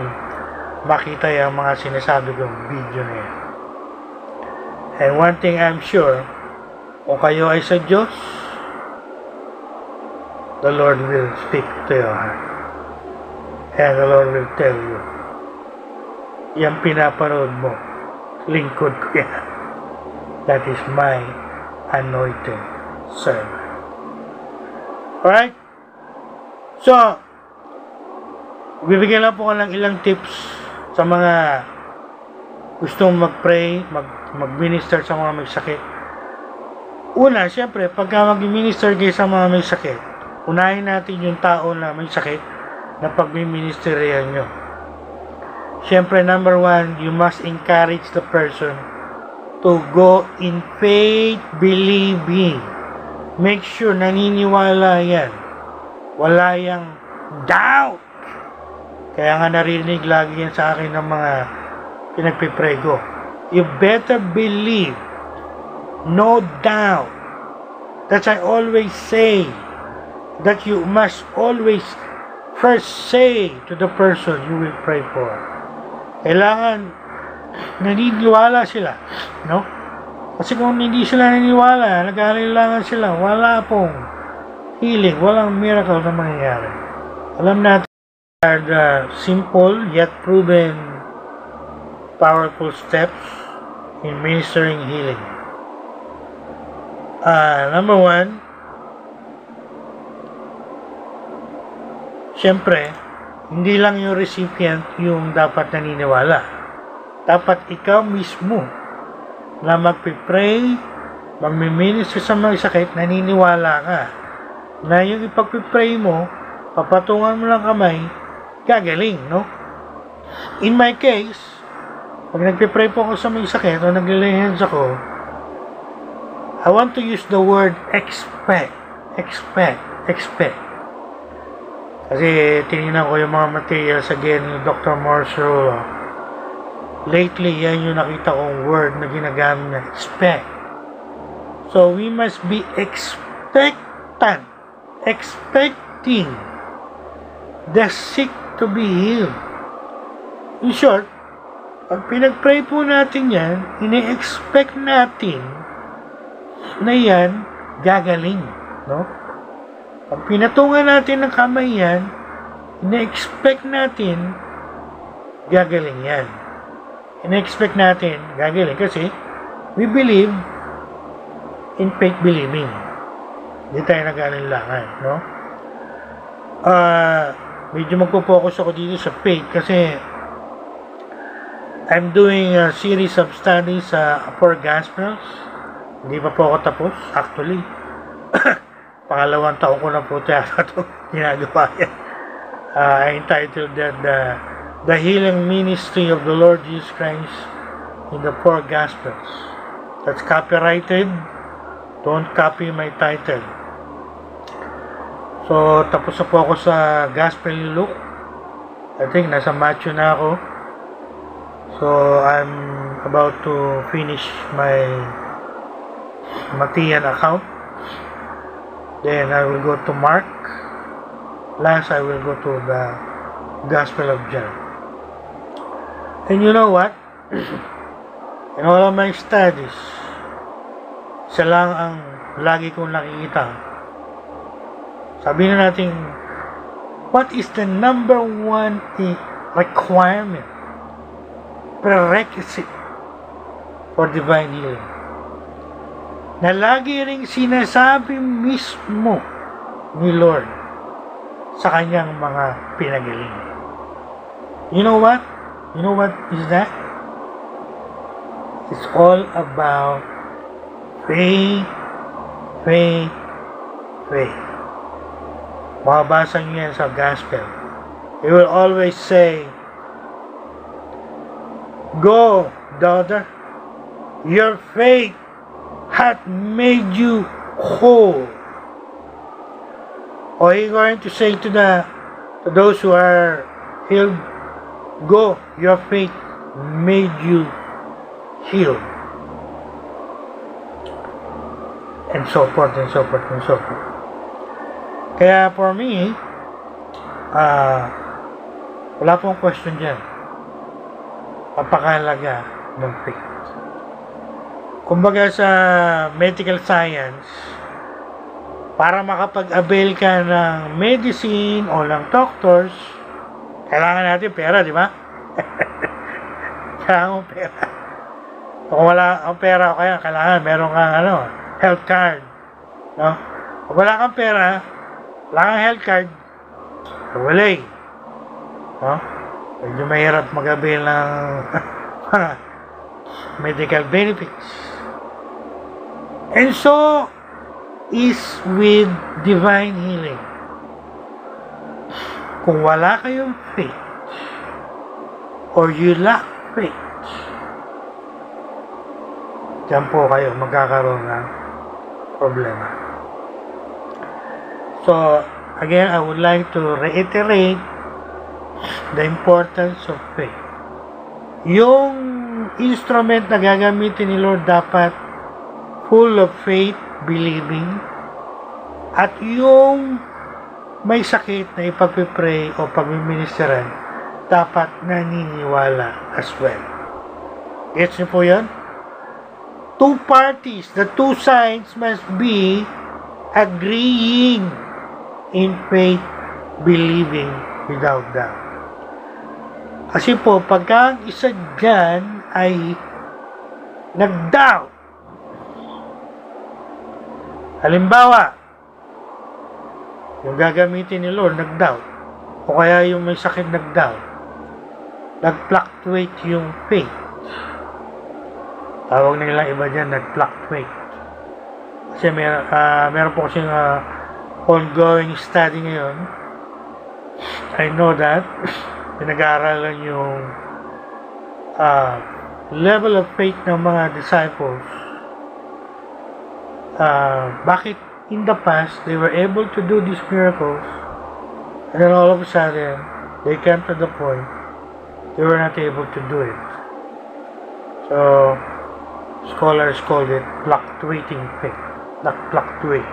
makita yung mga sinasabi kong video na yan. And one thing I'm sure, kung kayo ay sa Diyos, the Lord will speak to your heart. And the Lord will tell you, yan pinapanood mo, lingkod ko yan. That is my anointed servant. Alright? So, bibigyan lang po ko ng ilang tips sa mga gustong mag-pray, mag-minister sa mga may sakit. Una, siyempre, pagka mag-minister kayo sa mga may sakit, unahin natin yung tao na may sakit na pag-ministerihan nyo. Siyempre, number one, you must encourage the person to go in faith, believing. Make sure naniniwala yan. Wala yang doubt. Kaya nga narinig lagi yan sa akin ng mga pinagpipray ko. You better believe. No doubt. That's I always say. That you must always first say to the person you will pray for. Kailangan naniniwala sila. No? Kasi kung hindi sila naniniwala, nag-aalilangan sila, wala pong healing, walang miracle na mangyayari. Alam natin, are the simple yet proven powerful steps in ministering healing. Number one, siyempre, hindi lang yung recipient yung dapat naniniwala. Dapat ikaw mismo na magpipray, magmiminister sa mga sakit, naniniwala ka na yung ipagpipray mo, papatungan mo lang kamay, gagaling, no? In my case, pag nagpipray po ako sa may sakit o nag-lay hands ako, I want to use the word expect. Kasi tinignan ko yung mga materials again ni Dr. Marshall. Lately, yan yung nakita kong word na ginagamit na expect. So, we must be expecting the sick to be healed. In short, pag pinag-pray po natin yan, ini-expect natin na yan gagaling, no? Pag pinatungan natin ng kamay yan, ini-expect natin gagaling yan. In-expect natin gagaling kasi we believe in faith believing. Hindi tayo nag-alinlangan, no? Medyo magpo-focus ako dito sa faith kasi I'm doing a series of studies sa Four Gospels. Hindi pa po ako tapos, actually. Pangalawang taon ko na po ito ginagawa yan. I entitled that the Healing Ministry of the Lord Jesus Christ in the Four Gospels. That's copyrighted. Don't copy my title. So, tapos na po ako sa Gospel ni Luke. I think nasa Matthew na ako. So, I'm about to finish my Matthean account. Then I will go to Mark. Last, I will go to the Gospel of John. And you know what? In all of my studies, isa lang ang lagi kong nakikita. Sabihin na natin, what is the number one requirement, prerequisite for divine healing? Na lagi ring sinasabi mismo ni Lord sa kanyang mga pinagaling. You know what? You know what is that? It's all about faith, faith, faith. Makabasa niyo yan sa Gospel. He will always say, "Go, daughter, your faith hath made you whole." Or he going to say to those who are healed, "Go, your faith made you healed." And so forth and so forth and so forth. Kaya for me, wala pong question dyan. Napakahalaga ng faith. Kumbaga sa medical science, para makapag-avail ka ng medicine o ng doctors, kailangan natin pera, di ba? Kailangan mo pera. Kung wala kang pera, kaya kailangan meron kang health card. No? Kung wala kang pera, wala kang health card, wala eh. No? Medyo mahirap mag-avail ng medical benefits. And so is with divine healing. Kung wala kayong faith or you lack faith, diyan po kayo magkakaroon ng problema. So, again, I would like to reiterate the importance of faith. Yung instrument na gagamitin ni Lord dapat full of faith, believing, at yung may sakit na ipagpipray o pagmiministeran, dapat naniniwala as well. Gets niyo po yan? Two parties, the two sides must be agreeing in faith, believing without doubt. Kasi po, pagka ang isa dyan ay nag-doubt, halimbawa, yung gagamitin ni Lord, nag-doubt, o kaya yung may sakit nag-doubt, nag-fluctuate yung faith. Tawag na nilang iba dyan, nag-fluctuate. Kasi meron po kasing ongoing study ngayon. I know that. Pinag-aaralan yung level of faith ng mga disciples. Bakit in the past they were able to do these miracles, and then all of a sudden they came to the point they were not able to do it. So scholars called it fluctuating faith. Nag-fluctuate.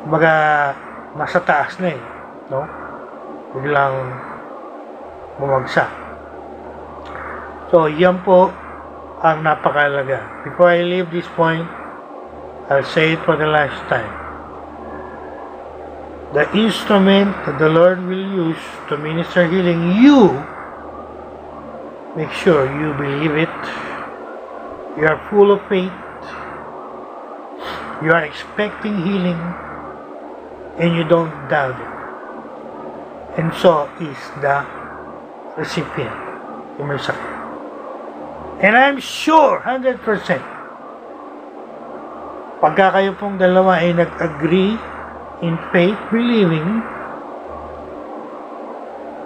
Kumbaga, nasa taas na eh. No? Biglang bumagsak. So, yan po ang napakalaga. Before I leave this point, I'll say it for the last time. The instrument that the Lord will use to minister healing, you make sure you believe it. You are full of faith. You are expecting healing, and you don't doubt it. And so is the recipient. Yung may sakit. And I'm sure, 100%, pagka kayo pong dalawa ay nag-agree in faith, believing,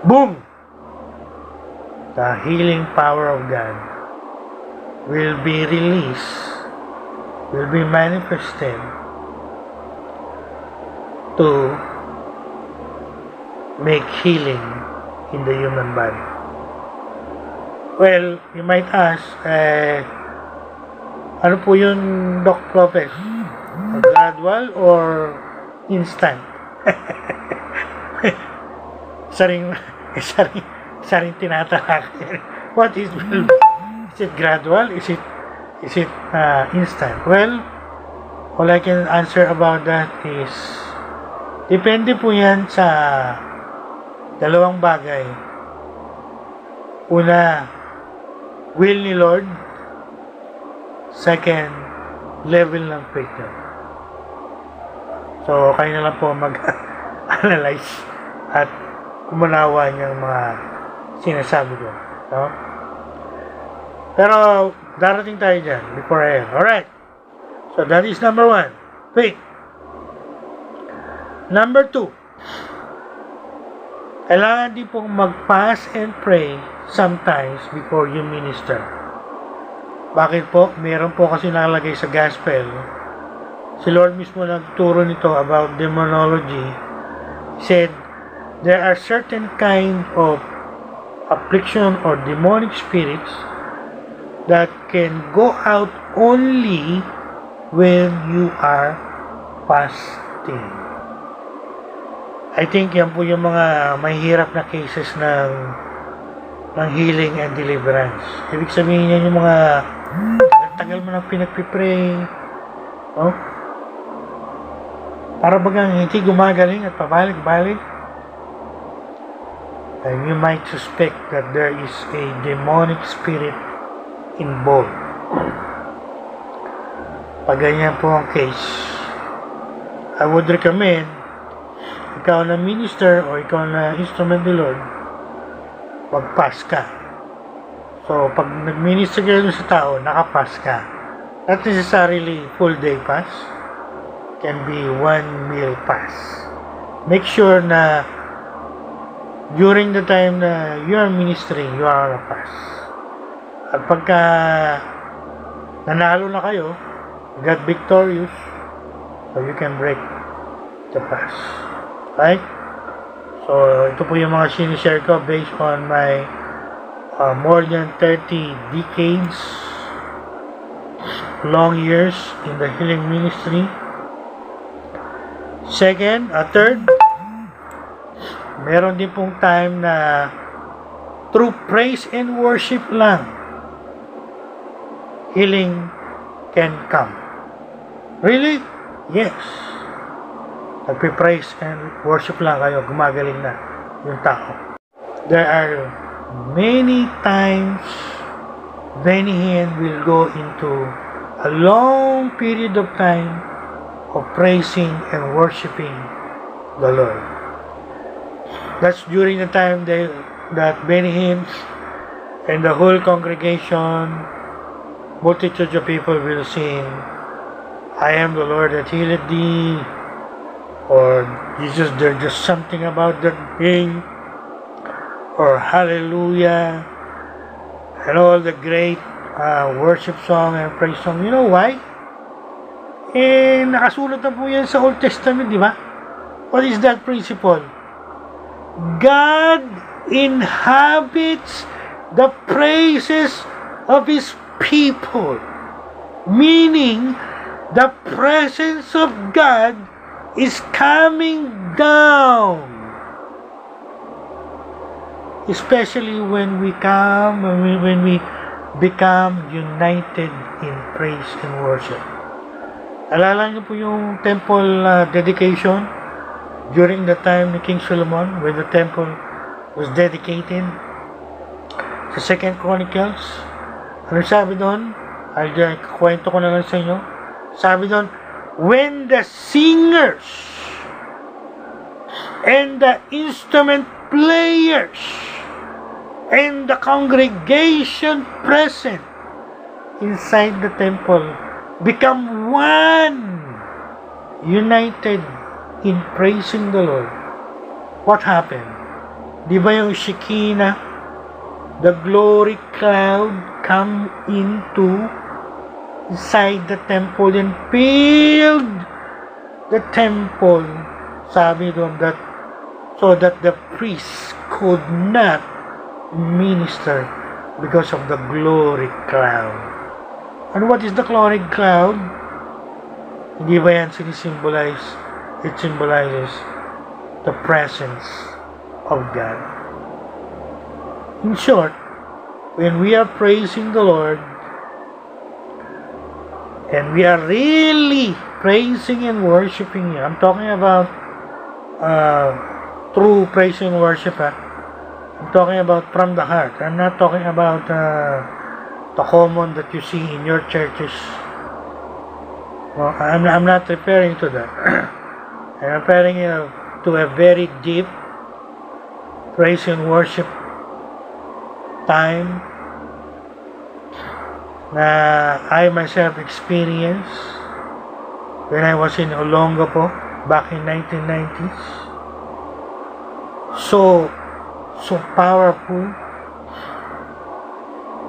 boom! The healing power of God will be released, will be manifested to make healing in the human body. Well, you might ask, ano po yun, Doc Prophet? Gradual or instant? Saring tinatalak. What is it gradual? Is it instant? Well, all I can answer about that is depende po yan sa dalawang bagay. Una, will ni Lord. Second, level ng faith niya. So, kayo na lang po mag-analyze at umunawa niyang mga sinasabi ko. No? Pero, darating tayo dyan before I end. Alright. So, that is number 1. Faith. Number 2. Kailangan din pong mag-fast and pray sometimes before you minister. Bakit po? Meron po kasi nakalagay sa gospel. Si Lord mismo nagturo nito about demonology. He said, there are certain kind of affliction or demonic spirits that can go out only when you are fasting. I think yan po yung mga mahirap na cases ng healing and deliverance. Ibig sabihin yan yung mga tagal mo nang pinagpipray, oh? Para bagang hindi gumagaling at pabalik-balik. And you might suspect that there is a demonic spirit involved. Pag ganyan po ang case, I would recommend ikaw na minister o ikaw na instrument ni Lord, mag-fast ka. So, pag nag-minister ka sa tao, naka-fast ka. Not necessarily full day fast. Can be 1 meal fast. Make sure na during the time na you are ministering, you are on a fast. At pagka nanalo na kayo, got victorious, so you can break the fast. Right? So, ito po yung mga sinishare ko based on my more than 30 decades, long years in the healing ministry. Second, third, meron din pong time na through praise and worship lang, healing can come. Really? Yes. Nagpe-praise and worship lang kayo, gumagaling na yung tao. There are many times Benny Hinn will go into a long period of time of praising and worshiping the Lord. That's during the time that Benny Hinn and the whole congregation, multitudes of people will sing, I am the Lord that healed thee, or Jesus, there's just something about that thing, or hallelujah, and all the great worship song and praise song. You know why? Nakasulat na po yan sa Old Testament, di ba? What is that principle? God inhabits the praises of His people. Meaning, the presence of God is coming down. Especially when we become united in praise and worship. Alala niyo po yung temple dedication during the time ni King Solomon, when the temple was dedicated sa 2 Chronicles. Ano sabi doon? Kwento ko na lang sa inyo. Sabi doon, when the singers and the instrument players and the congregation present inside the temple become one, united in praising the Lord, what happened? Di ba yung Shekinah, the glory cloud come into inside the temple and filled the temple, sabi doon, that so that the priests could not minister because of the glory cloud. And what is the glory cloud? Hindi ba yan sinisimbolize? It symbolizes the presence of God. In short, when we are praising the Lord, and we are really praising and worshiping Him, I'm talking about true praise and worship. I'm talking about from the heart. I'm not talking about the common that you see in your churches. Well, I'm not referring to that. I'm referring to a very deep praise and worship time na I myself experienced when I was in Olongapo back in 1990s. So powerful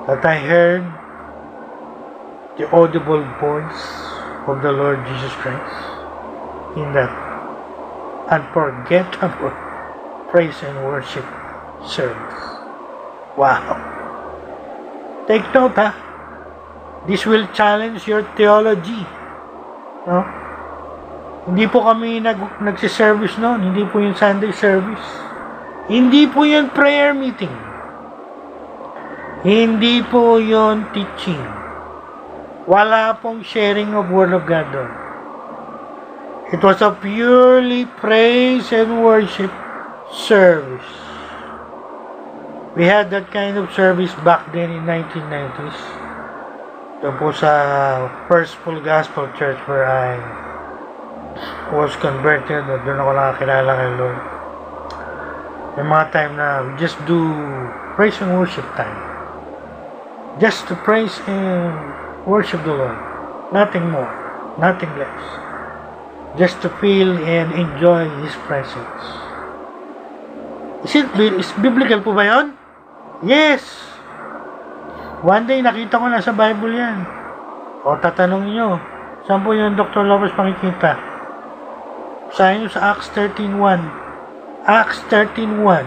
that I heard the audible voice of the Lord Jesus Christ in that unforgettable praise and worship service. Wow! Take note, this will challenge your theology. No? Hindi po kami nagsiservice noon. Hindi po yung Sunday service. Hindi po yung prayer meeting. Hindi po yung teaching. Wala pong sharing of Word of God doon. It was a purely praise and worship service. We had that kind of service back then in 1990s. Doon po sa First Full Gospel Church where I was converted. Doon ako nakakilala kay Lord. May mga time na we just do praise and worship time. Just to praise and worship the Lord. Nothing more. Nothing less. Just to feel and enjoy His presence. Is biblical po ba yun? Yes! One day, nakita ko na sa Bible yan. O, tatanungin nyo, saan po yung Dr. Lopez makikita? Sahin nyo sa Acts 13:1. Acts 13:1.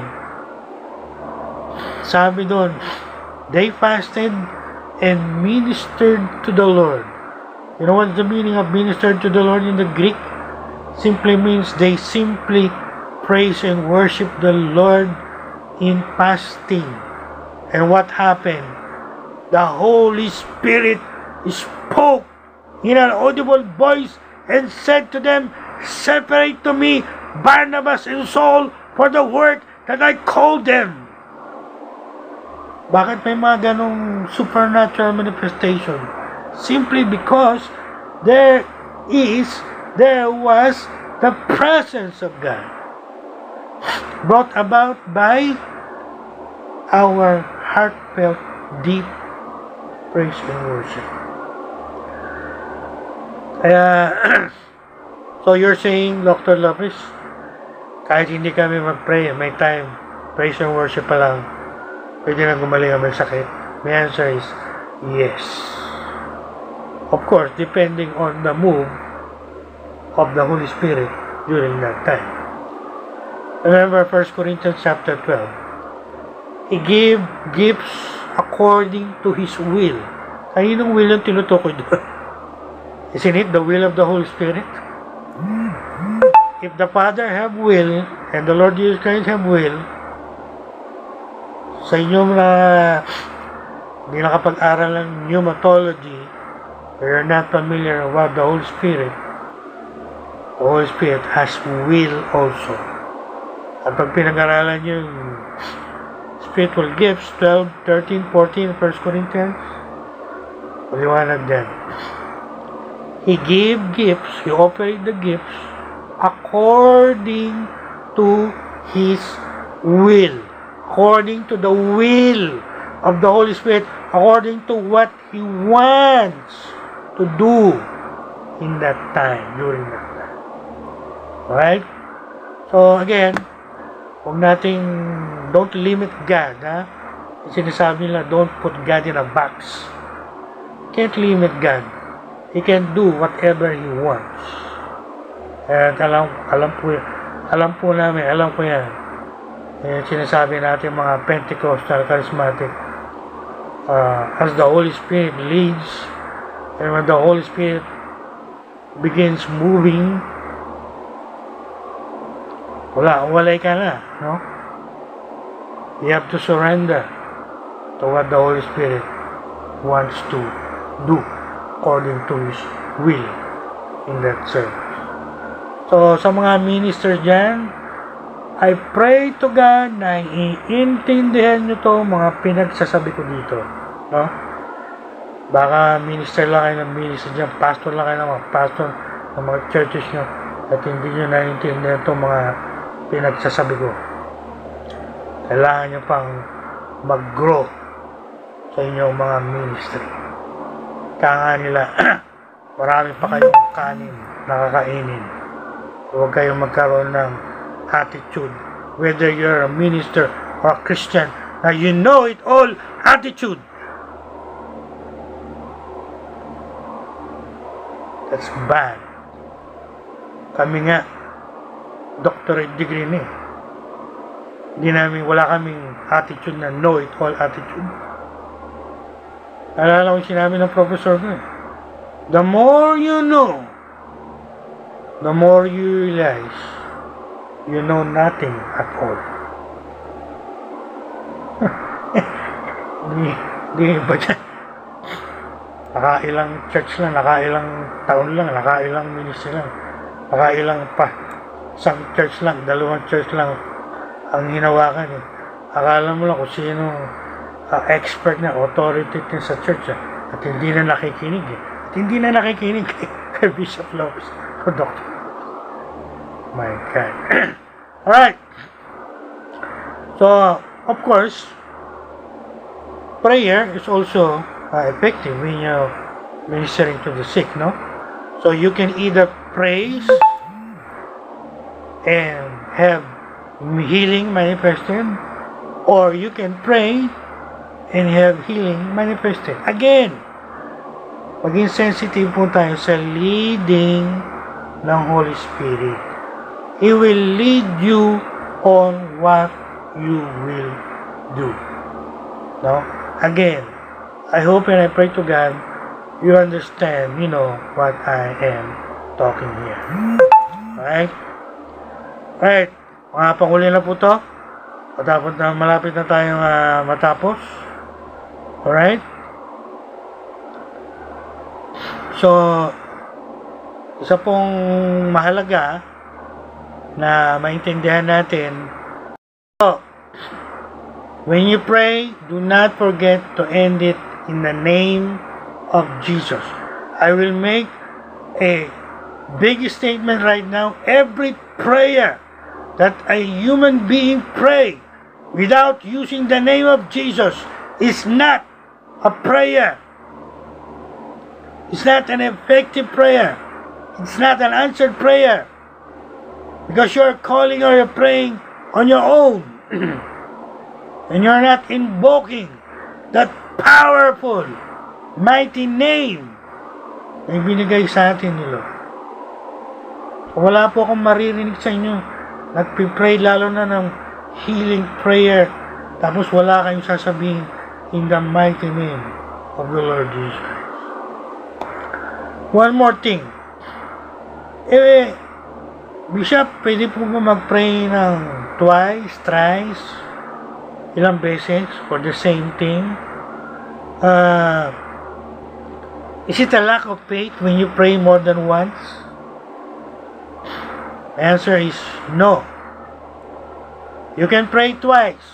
Sabi doon, they fasted and ministered to the Lord. You know what's the meaning of ministered to the Lord in the Greek? Simply means they simply praise and worship the Lord in fasting. And what happened? The Holy Spirit spoke in an audible voice and said to them, separate to me Barnabas and Saul for the work that I called them. Bakit may mga ganong supernatural manifestation? Simply because there was the presence of God brought about by our heartfelt, deep praise and worship. So you're saying, Dr. Lopez, kahit hindi kami mag-pray, may time, praise and worship pa lang, pwede na gumaling ang may sakit? My answer is, yes. Of course, depending on the move of the Holy Spirit during that time. Remember 1 Corinthians chapter 12. He gave gifts according to His will. Kaninong will yung tinutukoy doon? Isn't it the will of the Holy Spirit? If the Father have will, and the Lord Jesus Christ have will, sa inyong hindi nakapag-aral ng pneumatology, or you're not familiar about the Holy Spirit has will also. At pag pinag-aralan yung spiritual gifts, 12, 13, 14, 1 Corinthians, maliwanag dyan. He gave gifts, He offered the gifts according to His will. According to the will of the Holy Spirit according to what He wants to do in that time, during that time. Alright? So again, don't limit God, ha? Sinasabi nila, don't put God in a box. Can't limit God. He can do whatever He wants. At alam ko yan. Sinasabi natin mga Pentecostal, Charismatic, as the Holy Spirit leads, and when the Holy Spirit begins moving, walay ka na, no? You have to surrender to what the Holy Spirit wants to do according to His will in that service. So, sa mga ministers dyan, I pray to God na iintindihan nyo to mga pinagsasabi ko dito, no? Baka minister lang kayo ng minister dyan, pastor lang kayo ng mga pastor ng mga churches nyo at hindi nyo naiintindihan to mga pinagsasabi ko. Kailangan nyo pang mag-grow sa inyong mga ministry. Kaya nila, marami pa kayong kanin nakakainin. Huwag kayong magkaroon ng attitude, whether you're a minister or a Christian, na you know it all attitude. That's bad. Kami nga, doctorate degree na eh. Wala kaming attitude na know it all attitude. Alala ko sinabi ng professor ko eh. The more you know, the more you realize you know nothing at all. Hindi ba dyan? Nakailang church lang, nakailang taon lang, nakailang ministry lang, nakailang pa. Isang church lang, dalawang church lang ang hinawakan eh. Akala mo lang kung sino expert na, authority sa church eh. At hindi na nakikinig eh. At hindi na nakikinig kay Bishop Lopez o Dr. My God. Alright. So, of course, prayer is also effective when you're ministering to the sick, no? So, you can either praise and have healing manifested, or you can pray and have healing manifested. Again, maging sensitive po tayo sa leading ng Holy Spirit. He will lead you on what you will do. No? Again, I hope and I pray to God you understand, what I am talking here. Alright? Alright. Mga panghuli na po to. Malapit na tayong matapos. Alright? So, isa pong mahalaga na maintindihan natin. So, when you pray, do not forget to end it in the name of Jesus. I will make a big statement right now. Every prayer that a human being pray without using the name of Jesus is not a prayer. It's not an effective prayer. It's not an answered prayer. Because you're calling or you're praying on your own. And you're not invoking that powerful, mighty name na ibinigay sa atin ni Lord. Wala po akong maririnig sa inyo. Nagpipray lalo na ng healing prayer. Tapos wala kayong sasabihin in the mighty name of the Lord Jesus. One more thing. Bishop, pwede po ba mag-pray ng twice, thrice, ilang beses for the same thing? Is it a lack of faith when you pray more than once? The answer is no. You can pray twice.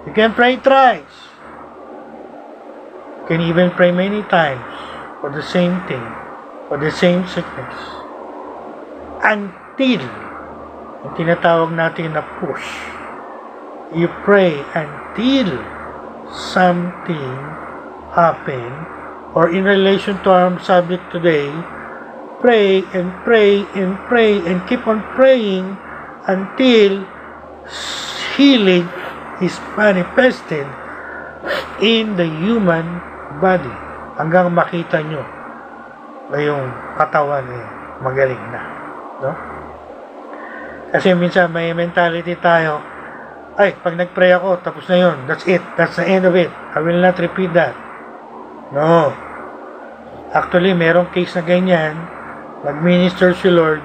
You can pray thrice. You can even pray many times for the same thing, for the same sickness. Until, yung tinatawag natin na push. You pray until something happen, or in relation to our subject today, pray and pray and pray and keep on praying until healing is manifested in the human body. Hanggang makita nyo na yung katawan magaling na. No? Kasi minsan may mentality tayo, ay, pag nag-pray ako, tapos na yun. That's it. That's the end of it. I will not repeat that. No. Actually, merong case na ganyan. Nag-minister si Lord.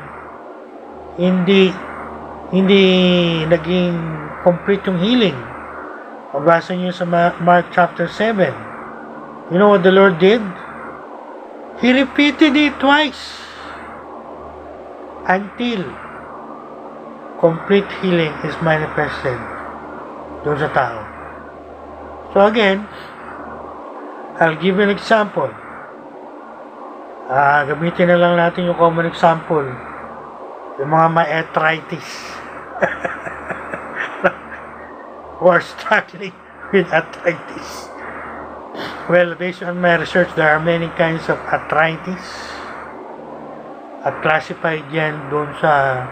Hindi naging complete yung healing. Mabasa niyo sa Mark chapter 7. You know what the Lord did? He repeated it twice until complete healing is manifested doon sa tao. So again, I'll give you an example. Gamitin na lang natin yung common example. Yung mga may arthritis. Who are struggling with arthritis. Well, based on my research, there are many kinds of arthritis. At classified yan doon sa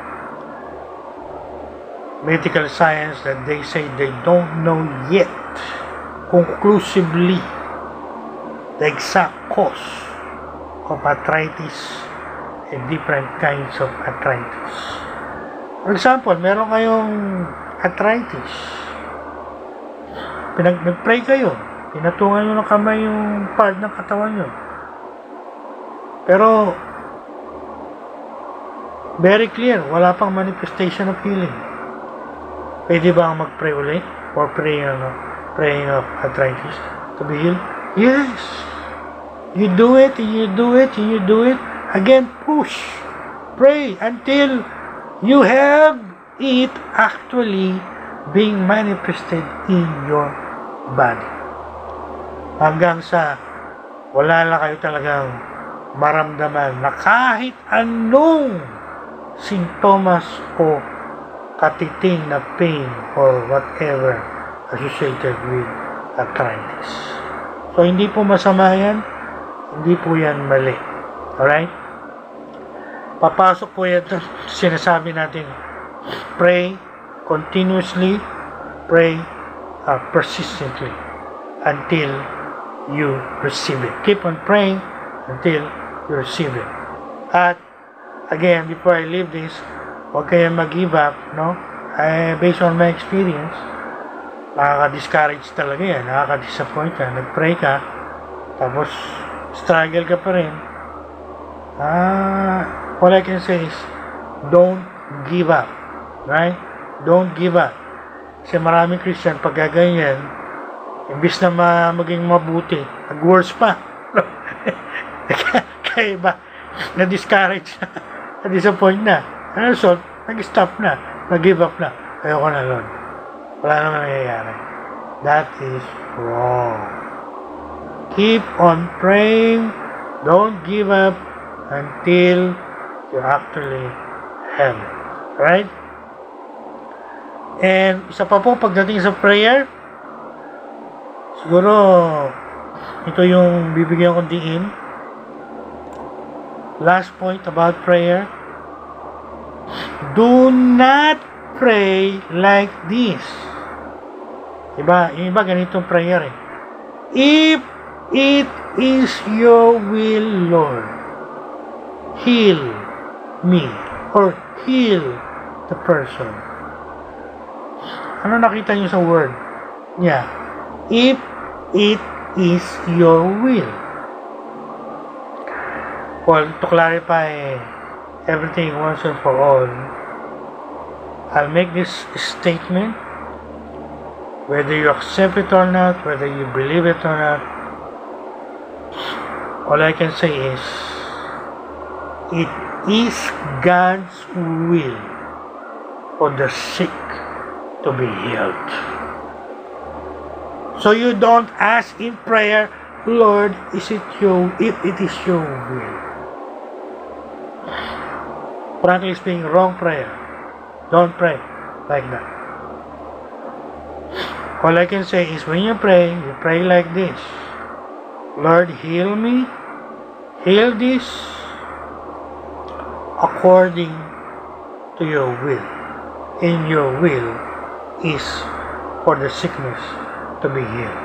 medical science that they say they don't know yet conclusively the exact cause of arthritis and different kinds of arthritis. For example, meron kayong arthritis. Nag-pray kayo. Pinatungan nyo ng kamay yung part ng katawan nyo. Pero very clear, wala pang manifestation of healing. Pwede ba mag-pray ulit? Or praying of arthritis to be healed? Yes! You do it, and you do it, and you do it. Again, push. Pray until you have it actually being manifested in your body. Hanggang sa wala na kayo talagang maramdaman na kahit anong sintomas o katiting na pain or whatever associated with arthritis. So, hindi po masama yan, hindi po yan mali. Alright? Papasok po yan, sinasabi natin, pray continuously, pray persistently until you receive it. Keep on praying until you receive it. At again, before I leave this, huwag kayong mag-give up, no? Based on my experience, nakaka-discourage talaga yan, nakaka-disappoint ka, nag-pray ka, tapos struggle ka pa rin. All I can say is, don't give up, right? Don't give up. Kasi maraming Christian, pag gaganyan, imbis na maging mabuti, nag-worse pa. Kaya ba, na-discourage na, na-disappoint na. Ano result? Nag-stop na, nag-give up na. Ayoko na, Lord. Wala naman nangyayari. That is wrong. Keep on praying. Don't give up until you actually have it. Right? And isa pa po, pagdating sa prayer, siguro, ito yung bibigyan kong diin. Last point about prayer. Do not pray like this. Yung iba ganitong prayer eh. If it is your will, Lord, heal me or heal the person. Ano nakita niyo sa word? Yeah. If it is your will. Well, to clarify everything once and for all, I'll make this statement, whether you accept it or not, whether you believe it or not. All I can say is, it is God's will for the sick to be healed. So you don't ask in prayer, Lord, if it is your will. Frankly speaking, wrong prayer. Don't pray like that. All I can say is when you pray like this. Lord, heal me. Heal this according to your will. In your will is for the sickness to be healed.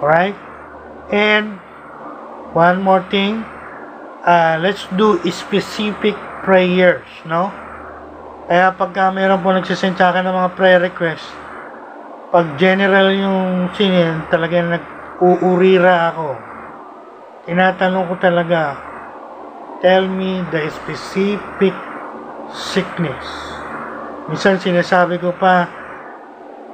Alright? And one more thing, let's do specific prayers, no? Kaya pagka mayroon po nagsisend sa akin ng mga prayer requests, pag general yung sinin, talagang nag-uurira ako. Tinatanong ko talaga, tell me the specific sickness. Minsan sinasabi ko pa,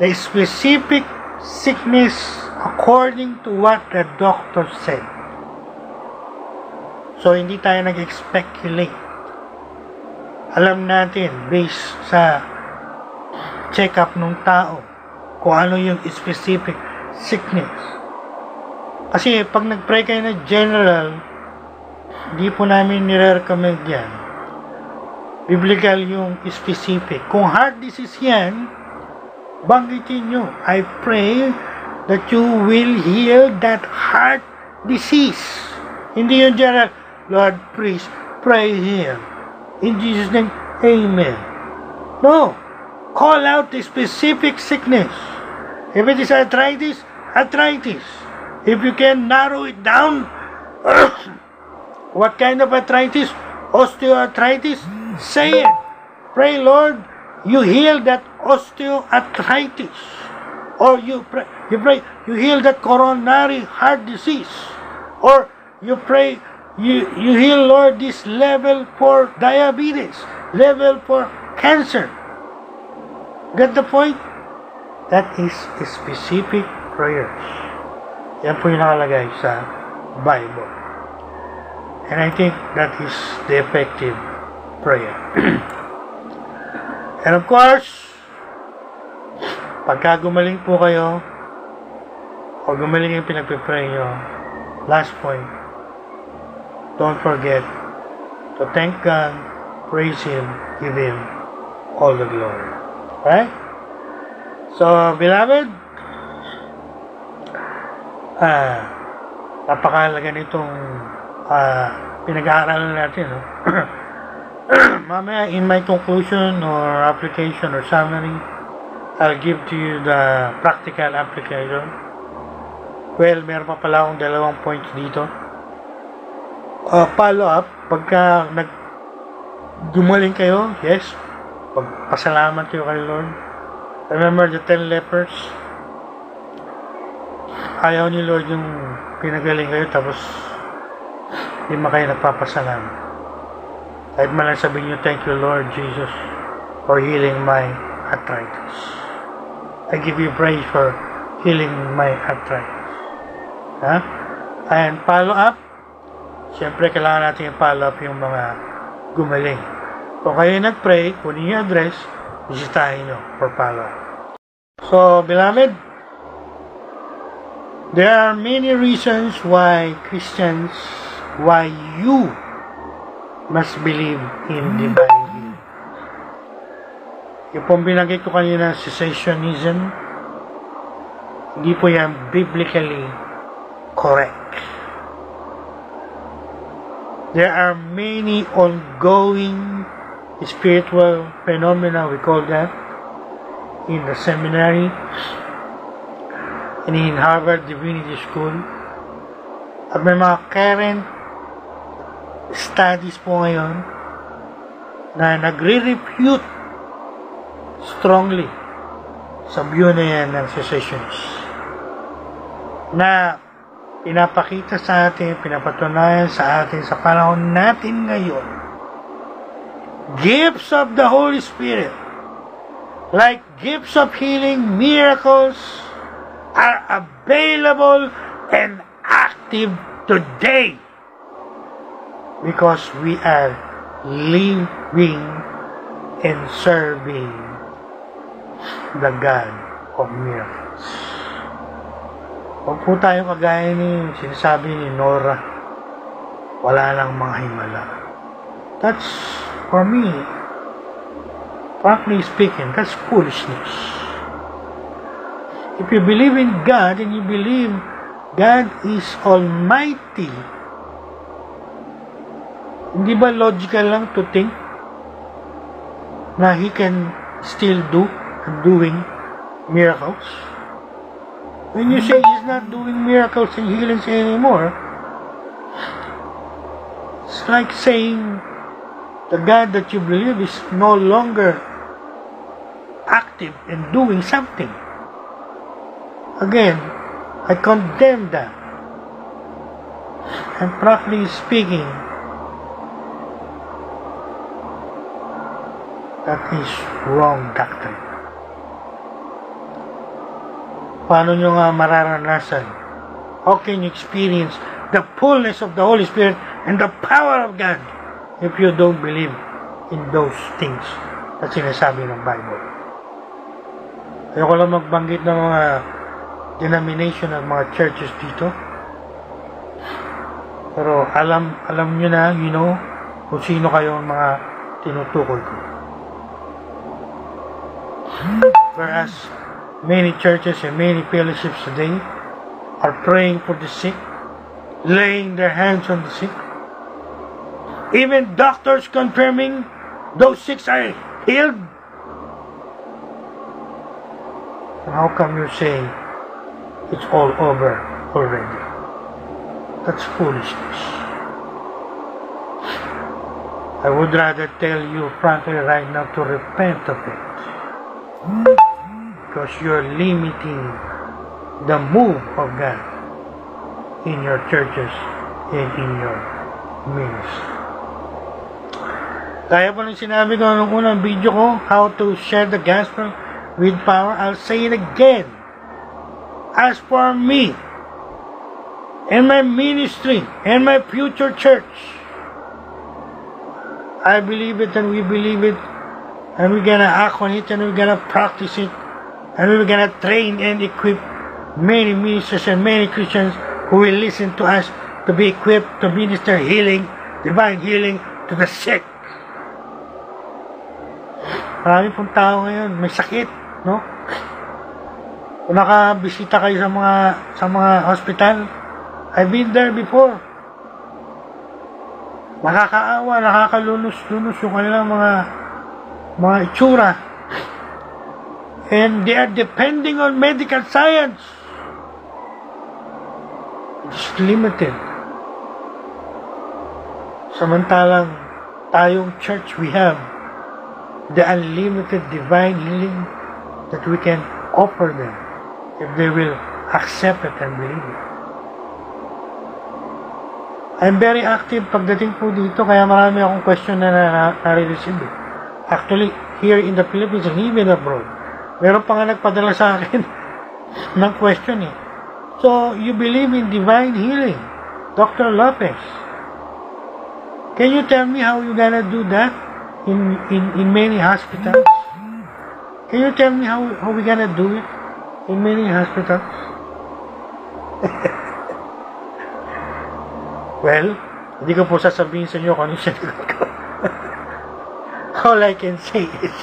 the specific sickness according to what the doctor said. So, hindi tayo nag-speculate. Alam natin, based sa check-up ng tao, kung ano yung specific sickness. Kasi, pag nag-pray kayo na general, hindi po namin nire-recommend yan. Biblical yung specific. Kung heart disease yan, banggitin nyo, I pray that you will heal that heart disease. Hindi yung general, Lord, please, pray him. In Jesus' name, amen. No. Call out the specific sickness. If it is arthritis, arthritis. If you can narrow it down, what kind of arthritis? Osteoarthritis? Say it. Pray, Lord, you heal that osteoarthritis. Or you heal that coronary heart disease. Or you pray, you heal, Lord, this level 4 diabetes, level 4 cancer. Get the point? That is specific prayers. Yan po yung nakalagay sa Bible. And I think that is the effective prayer. And of course, pagka gumaling po kayo, o gumaling yung pinagpipray nyo, last point, don't forget to thank God, praise Him, give Him all the glory. Right? So, beloved, napakahalaga nitong pinag-aaralan natin. No? Mamaya, in my conclusion or application or summary, I'll give to you the practical application. Well, meron pa pala akong 2 points dito. Follow up, pagka gumaling kayo, yes, pagpasalamat kayo kay Lord. Remember the 10 lepers? Ayaw ni Lord yung pinagaling kayo, tapos hindi man kayo nagpapasalamat. Kahit man lang sabihin nyo, thank you Lord Jesus for healing my arthritis. I give you praise for healing my arthritis. And follow up, siyempre kailangan natin follow up yung mga gumaling. Kung kayo nag-pray, kunin yung address, bisitahin nyo for follow up. So, beloved, there are many reasons why Christians, why you must believe in divine healing. Yung pong binanggit ko kanina, cessationism, hindi po yan biblically correct. There are many ongoing spiritual phenomena, we call that, in the seminary and in Harvard Divinity School. At may mga current studies po ngayon na nagre-refute strongly sa view na yan ng cessationists, na pinapakita sa atin, pinapatunayan sa atin sa panahon natin ngayon, gifts of the Holy Spirit, like gifts of healing, miracles, are available and active today because we are living and serving the God of miracles. Huwag po tayo kagaya ni sinasabi ni Nora, wala lang mga himala. That's, for me, frankly speaking, that's foolishness. If you believe in God and you believe God is Almighty, hindi ba logical lang to think na He can still do and doing miracles? When you say He's not doing miracles and healings anymore, it's like saying the God that you believe is no longer active in doing something. Again, I condemn that. And practically speaking, that is wrong doctrine. Paano nyo nga mararanasan? How can you experience the fullness of the Holy Spirit and the power of God if you don't believe in those things na sinasabi ng Bible? Ayoko lang magbanggit ng mga denomination at mga churches dito. Pero alam nyo na, you know, kung sino kayo ang mga tinutukoy ko. Whereas many churches and many fellowships today are praying for the sick, laying their hands on the sick. Even doctors confirming those sick are healed. And how come you're saying it's all over already? That's foolishness. I would rather tell you frankly right now to repent of it. Because you're limiting the move of God in your churches and in your ministry. Kaya po nang sinabi ko nung unang video ko, how to share the gospel with power, I'll say it again. As for me, and my ministry, and my future church, I believe it and we believe it, and we're gonna act on it and we're gonna practice it, and we're gonna train and equip many ministers and many Christians who will listen to us to be equipped to minister healing, divine healing to the sick. Marami pong tao ngayon may sakit, no? Kung nakabisita kayo sa mga hospital, I've been there before. Nakakaawa, nakakalunos-lunos yung kanilang mga itsura. And they are depending on medical science. It's limited. Samantalang tayong church, we have the unlimited divine healing that we can offer them if they will accept it and believe it. I'm very active pagdating po dito, kaya marami akong question na nare-receive. Actually, here in the Philippines and even abroad, meron pa nga nagpadala sa akin ng question eh. So, you believe in divine healing, Dr. Lopez. Can you tell me how you gonna do that in many hospitals? Can you tell me how we gonna do it in many hospitals? Well, hindi ko po sasabihin sa inyo kung ano sinagot ko. All I can say is,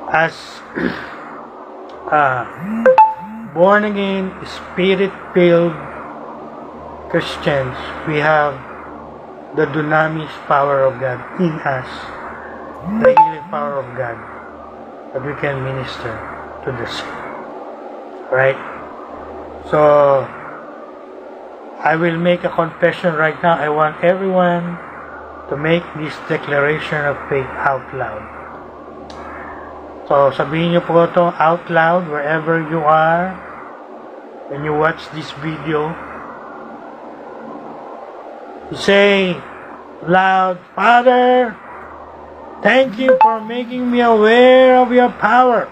as born-again, Spirit-filled Christians, we have the dunamis power of God in us, the healing power of God, that we can minister to the sick. Right? So, I will make a confession right now. I want everyone to make this declaration of faith out loud. So, sabihin niyo po ito out loud wherever you are when you watch this video. You say loud, Father, thank you for making me aware of your power.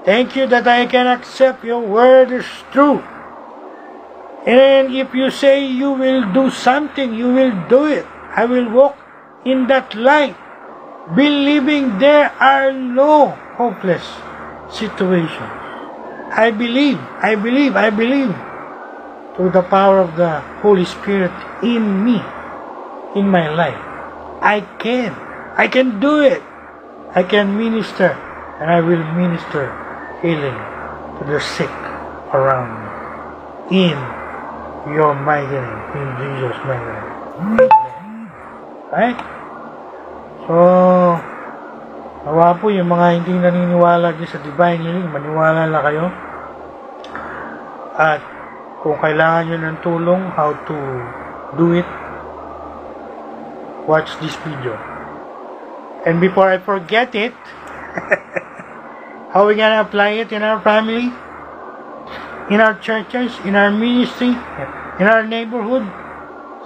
Thank you that I can accept your word as true. And if you say you will do something, you will do it. I will walk in that light, believing there are no hopeless situations. I believe through the power of the Holy Spirit in me, in my life. I can do it. I can minister and I will minister healing to the sick around me. In your mighty name, in Jesus' mighty name. Amen. Right? So, nawa po yung mga hindi naniniwala din sa divine healing, maniwala na kayo. At kung kailangan nyo ng tulong, how to do it, watch this video. And before I forget it, how we gonna apply it in our family, in our churches, in our ministry, in our neighborhood?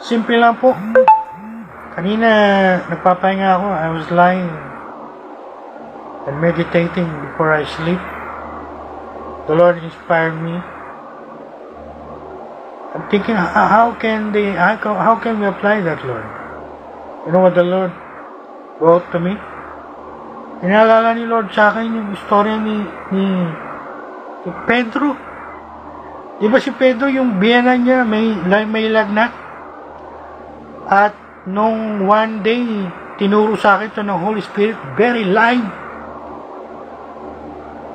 Simple lang po. Kanina, nagpapahinga ako. I was lying and meditating before I sleep. The Lord inspired me. I'm thinking, how can we apply that, Lord? You know what the Lord wrote to me? Inaalala ni Lord sa akin yung istorya ni Pedro. Di ba si Pedro, yung biyena niya, may lagnat? At nung one day, tinuro sa akin ito ng Holy Spirit, very live.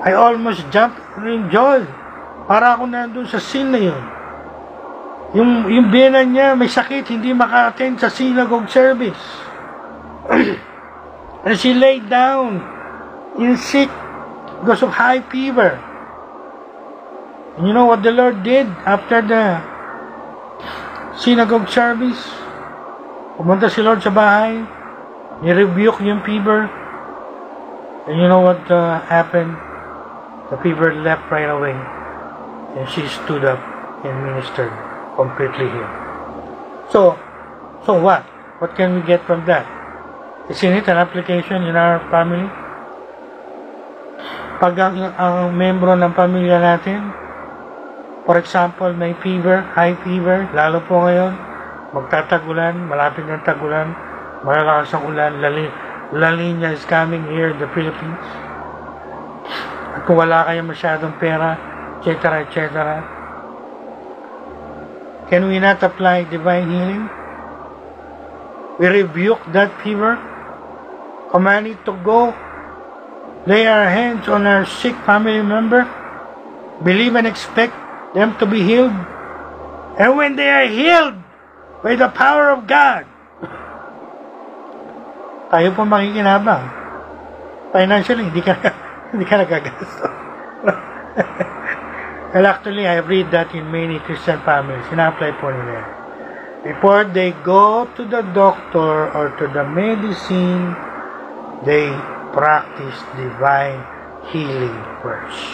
I almost jumped in joy. Para ako nandun sa scene na yun. Yung biyena niya may sakit, hindi maka-attend sa synagogue service. And she laid down in sick because of high fever. And you know what the Lord did after the synagogue service? Pumunta si Lord sa bahay, ni-rebuke yung fever. And you know what happened? The fever left right away. And she stood up and ministered. Completely healed. So what? What can we get from that? Isn't it an application in our family? Pag ang membro ng pamilya natin, for example, may fever, high fever, lalo po ngayon, magtatagulan, malapit ng tagulan, malalakas ang ulan, La Niña is coming here in the Philippines. At kung wala kayo masyadong pera, etc., etc., can we not apply divine healing? We rebuke that fever, command it to go, lay our hands on our sick family member, believe and expect them to be healed. And when they are healed by the power of God, tayo po makikinabang. Financially, hindi ka nagagasto. Well, actually, I read that in many Christian families. Ina-apply po nila. Before they go to the doctor or to the medicine, they practice divine healing first.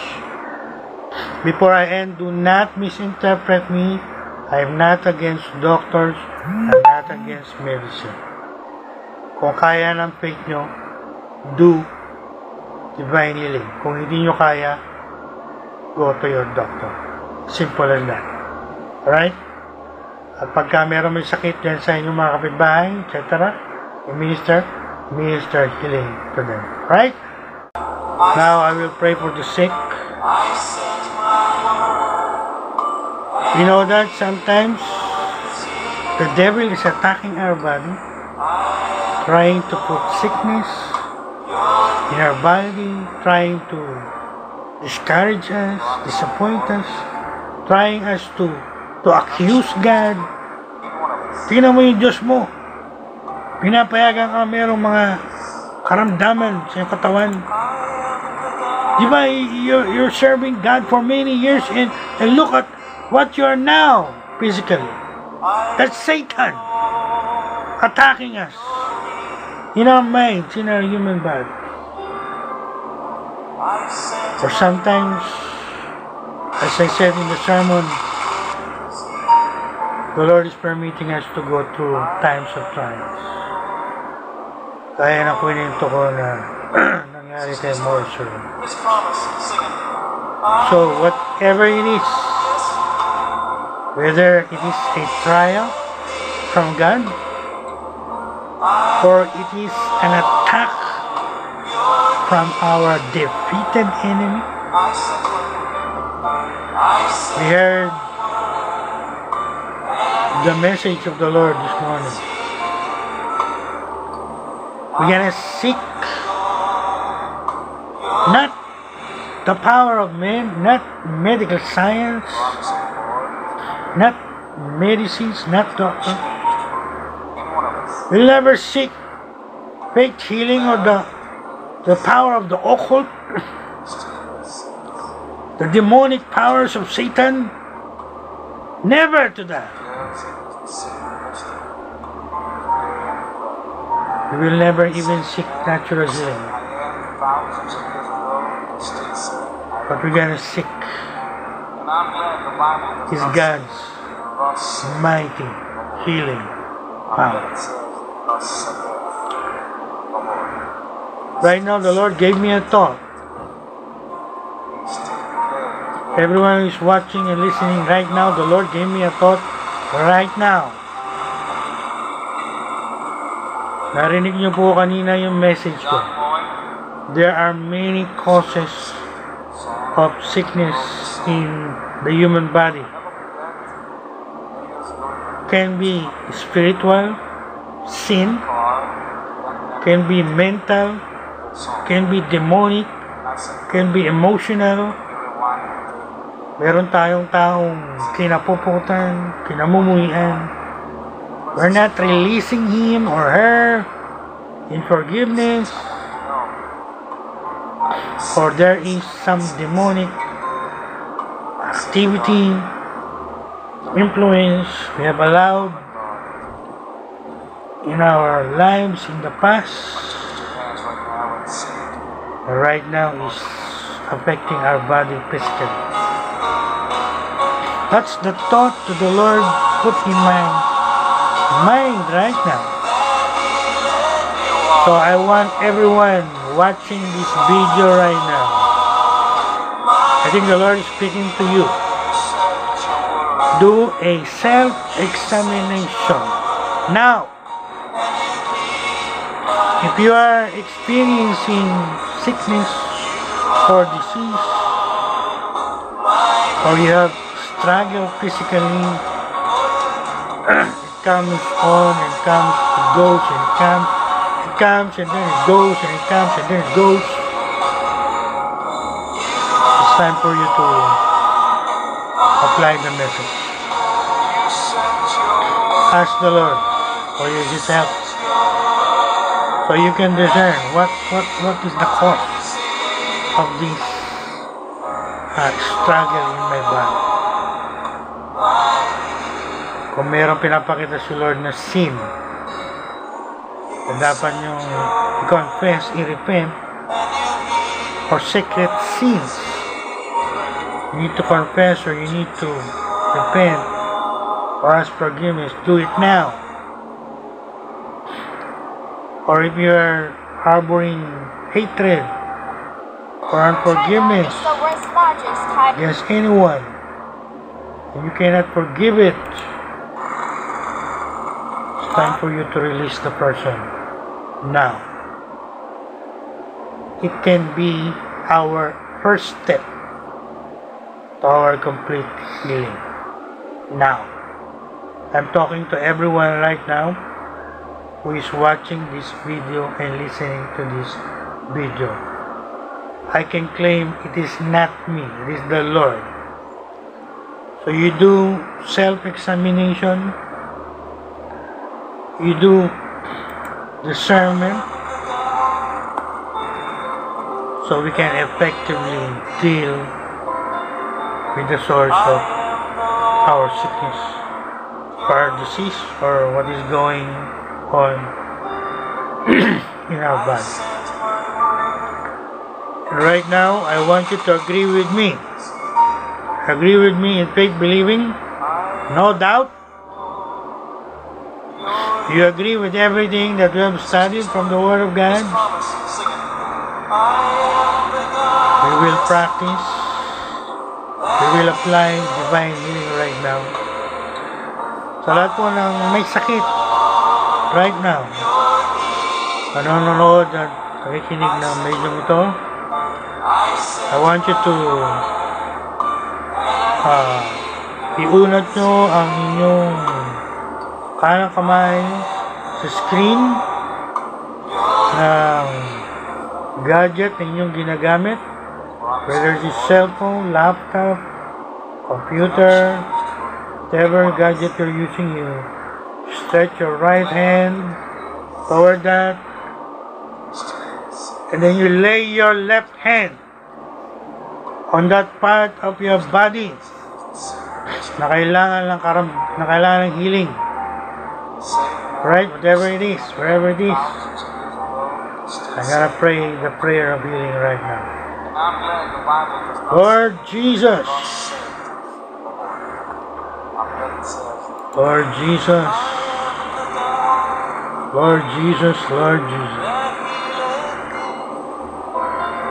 Before I end, do not misinterpret me. I am not against doctors. I am not against medicine. Kung kaya ng faith nyo, do divine healing. Kung hindi nyo kaya, go to your doctor. Simple as that. Alright? At pagka meron may sakit yan sa inyong mga kapitbahay, etc., minister healing to them. Right? Now, I will pray for the sick. You know that sometimes the devil is attacking our body, trying to put sickness in our body, trying to discourage us, disappoint us, trying us to accuse God. Tingnan mo yung Diyos mo. Pinapayagan ka merong mga karamdaman sa iyong katawan. Di ba, you're serving God for many years and look at what you are now physically. That's Satan attacking us in our minds, in our human body. Or sometimes, as I said in the sermon, the Lord is permitting us to go through times of trials. Kaya na kwento ko na nangyari kay Morrison. So, whatever it is, whether it is a trial from God, or it is an attack from our defeated enemy. We heard the message of the Lord this morning. We're gonna seek the power of man, not medical science, not medicines, not doctor. We'll never seek faith healing or the power of the occult, the demonic powers of Satan. Never to that. We will never even seek natural healing. But we're gonna seek is God's mighty healing power. Right now, the Lord gave me a thought. Everyone who is watching and listening right now, the Lord gave me a thought right now. Narinig niyo po kanina yung message ko. There are many causes of sickness in the human body. Can be spiritual, sin, can be mental, can be demonic, can be emotional. Meron tayong taong kinapuputan, kinamumuhian. We're not releasing him or her in forgiveness, or there is some demonic activity, influence we have allowed in our lives in the past, right now is affecting our body physically. That's the thought that the Lord put in my mind right now. So I want everyone watching this video right now. I think the Lord is speaking to you. Do a self-examination. Now, if you are experiencing sickness or disease, or you have struggled physically, it comes on and comes, it goes and it comes, it comes and then it goes and it comes and then it goes. It's time for you to apply the message. Ask the Lord for His help, so you can discern what is the cause of this struggle in my body. Kung mayroong pinapakita si Lord na sin, dapat niyong i-confess, i-repent, or secret sins. You need to confess or you need to repent or ask forgiveness. Do it now. Or if you are harboring hatred or unforgiveness against anyone, and you cannot forgive it, it's time for you to release the person now. It can be our first step to our complete healing. Now, I'm talking to everyone right now who is watching this video and listening to this video. I can claim it is not me, it is the Lord. So you do self-examination, you do discernment, so we can effectively deal with the source of our sickness, or our disease, or what is going on in our body. And right now, I want you to agree with me. Agree with me in faith believing, no doubt. You agree with everything that we have studied from the Word of God? We will practice. We will apply divine healing right now. Sa lahat po ng may sakit right now, nanonood at nakikinig ng medium ito, I want you to iunat nyo ang inyong kanang kamay sa screen ng gadget na inyong ginagamit. whether it's cell phone, laptop, computer, whatever gadget you're using, you stretch your right hand toward that, and then you lay your left hand on that part of your body na kailangan ng healing. Right? Whatever it is, wherever it is. I gotta pray the prayer of healing right now. Lord Jesus. Lord Jesus. Lord Jesus, Lord Jesus.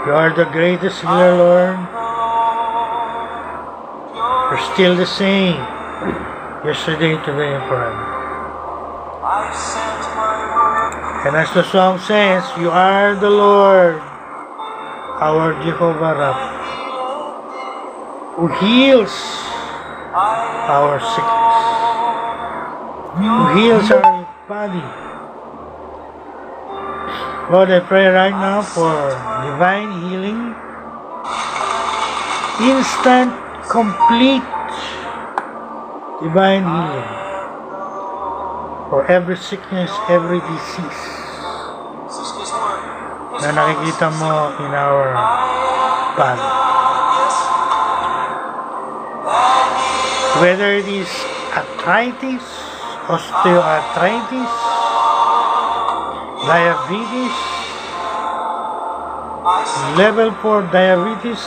You are the greatest healer, Lord. You're still the same. Yesterday, today, and forever. And as the song says, you are the Lord, our Jehovah Rapha, who heals our sickness, who heals our body. Lord, I pray right now for divine healing, instant, complete divine healing for every sickness, every disease na nakikita mo in our body. Whether it is arthritis, osteoarthritis, diabetes, level 4 diabetes,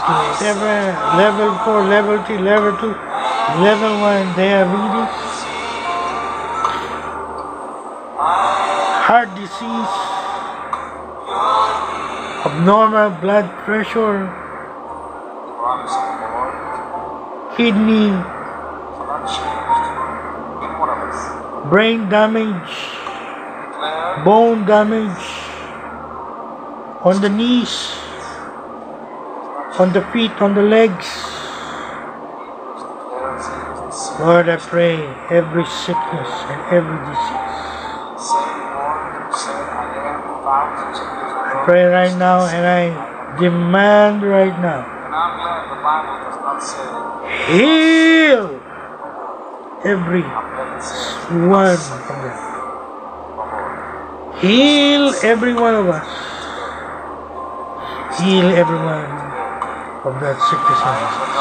level 4, level 3, level 2, level 1 diabetes, heart disease, abnormal blood pressure, kidney, brain damage, bone damage, on the knees, on the feet, on the legs. Lord, I pray every sickness and every disease. I pray right now and I demand right now, heal every one of them. Heal every one of us. Heal everyone of that sickness and disease.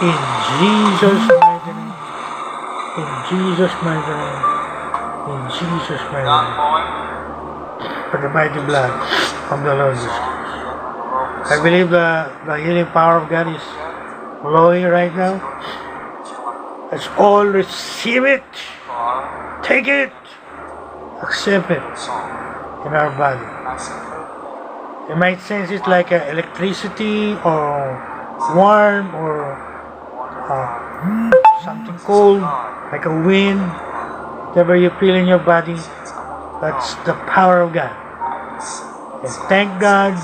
In Jesus' mighty name. In Jesus' mighty name. In Jesus' mighty name. For the mighty blood of the Lord Jesus Christ. I believe the healing power of God is flowing right now. Let's all receive it. Take it. Accept it in our body. You might sense it like electricity or warm or something cold, like a wind. Whatever you feel in your body, that's the power of God. And thank God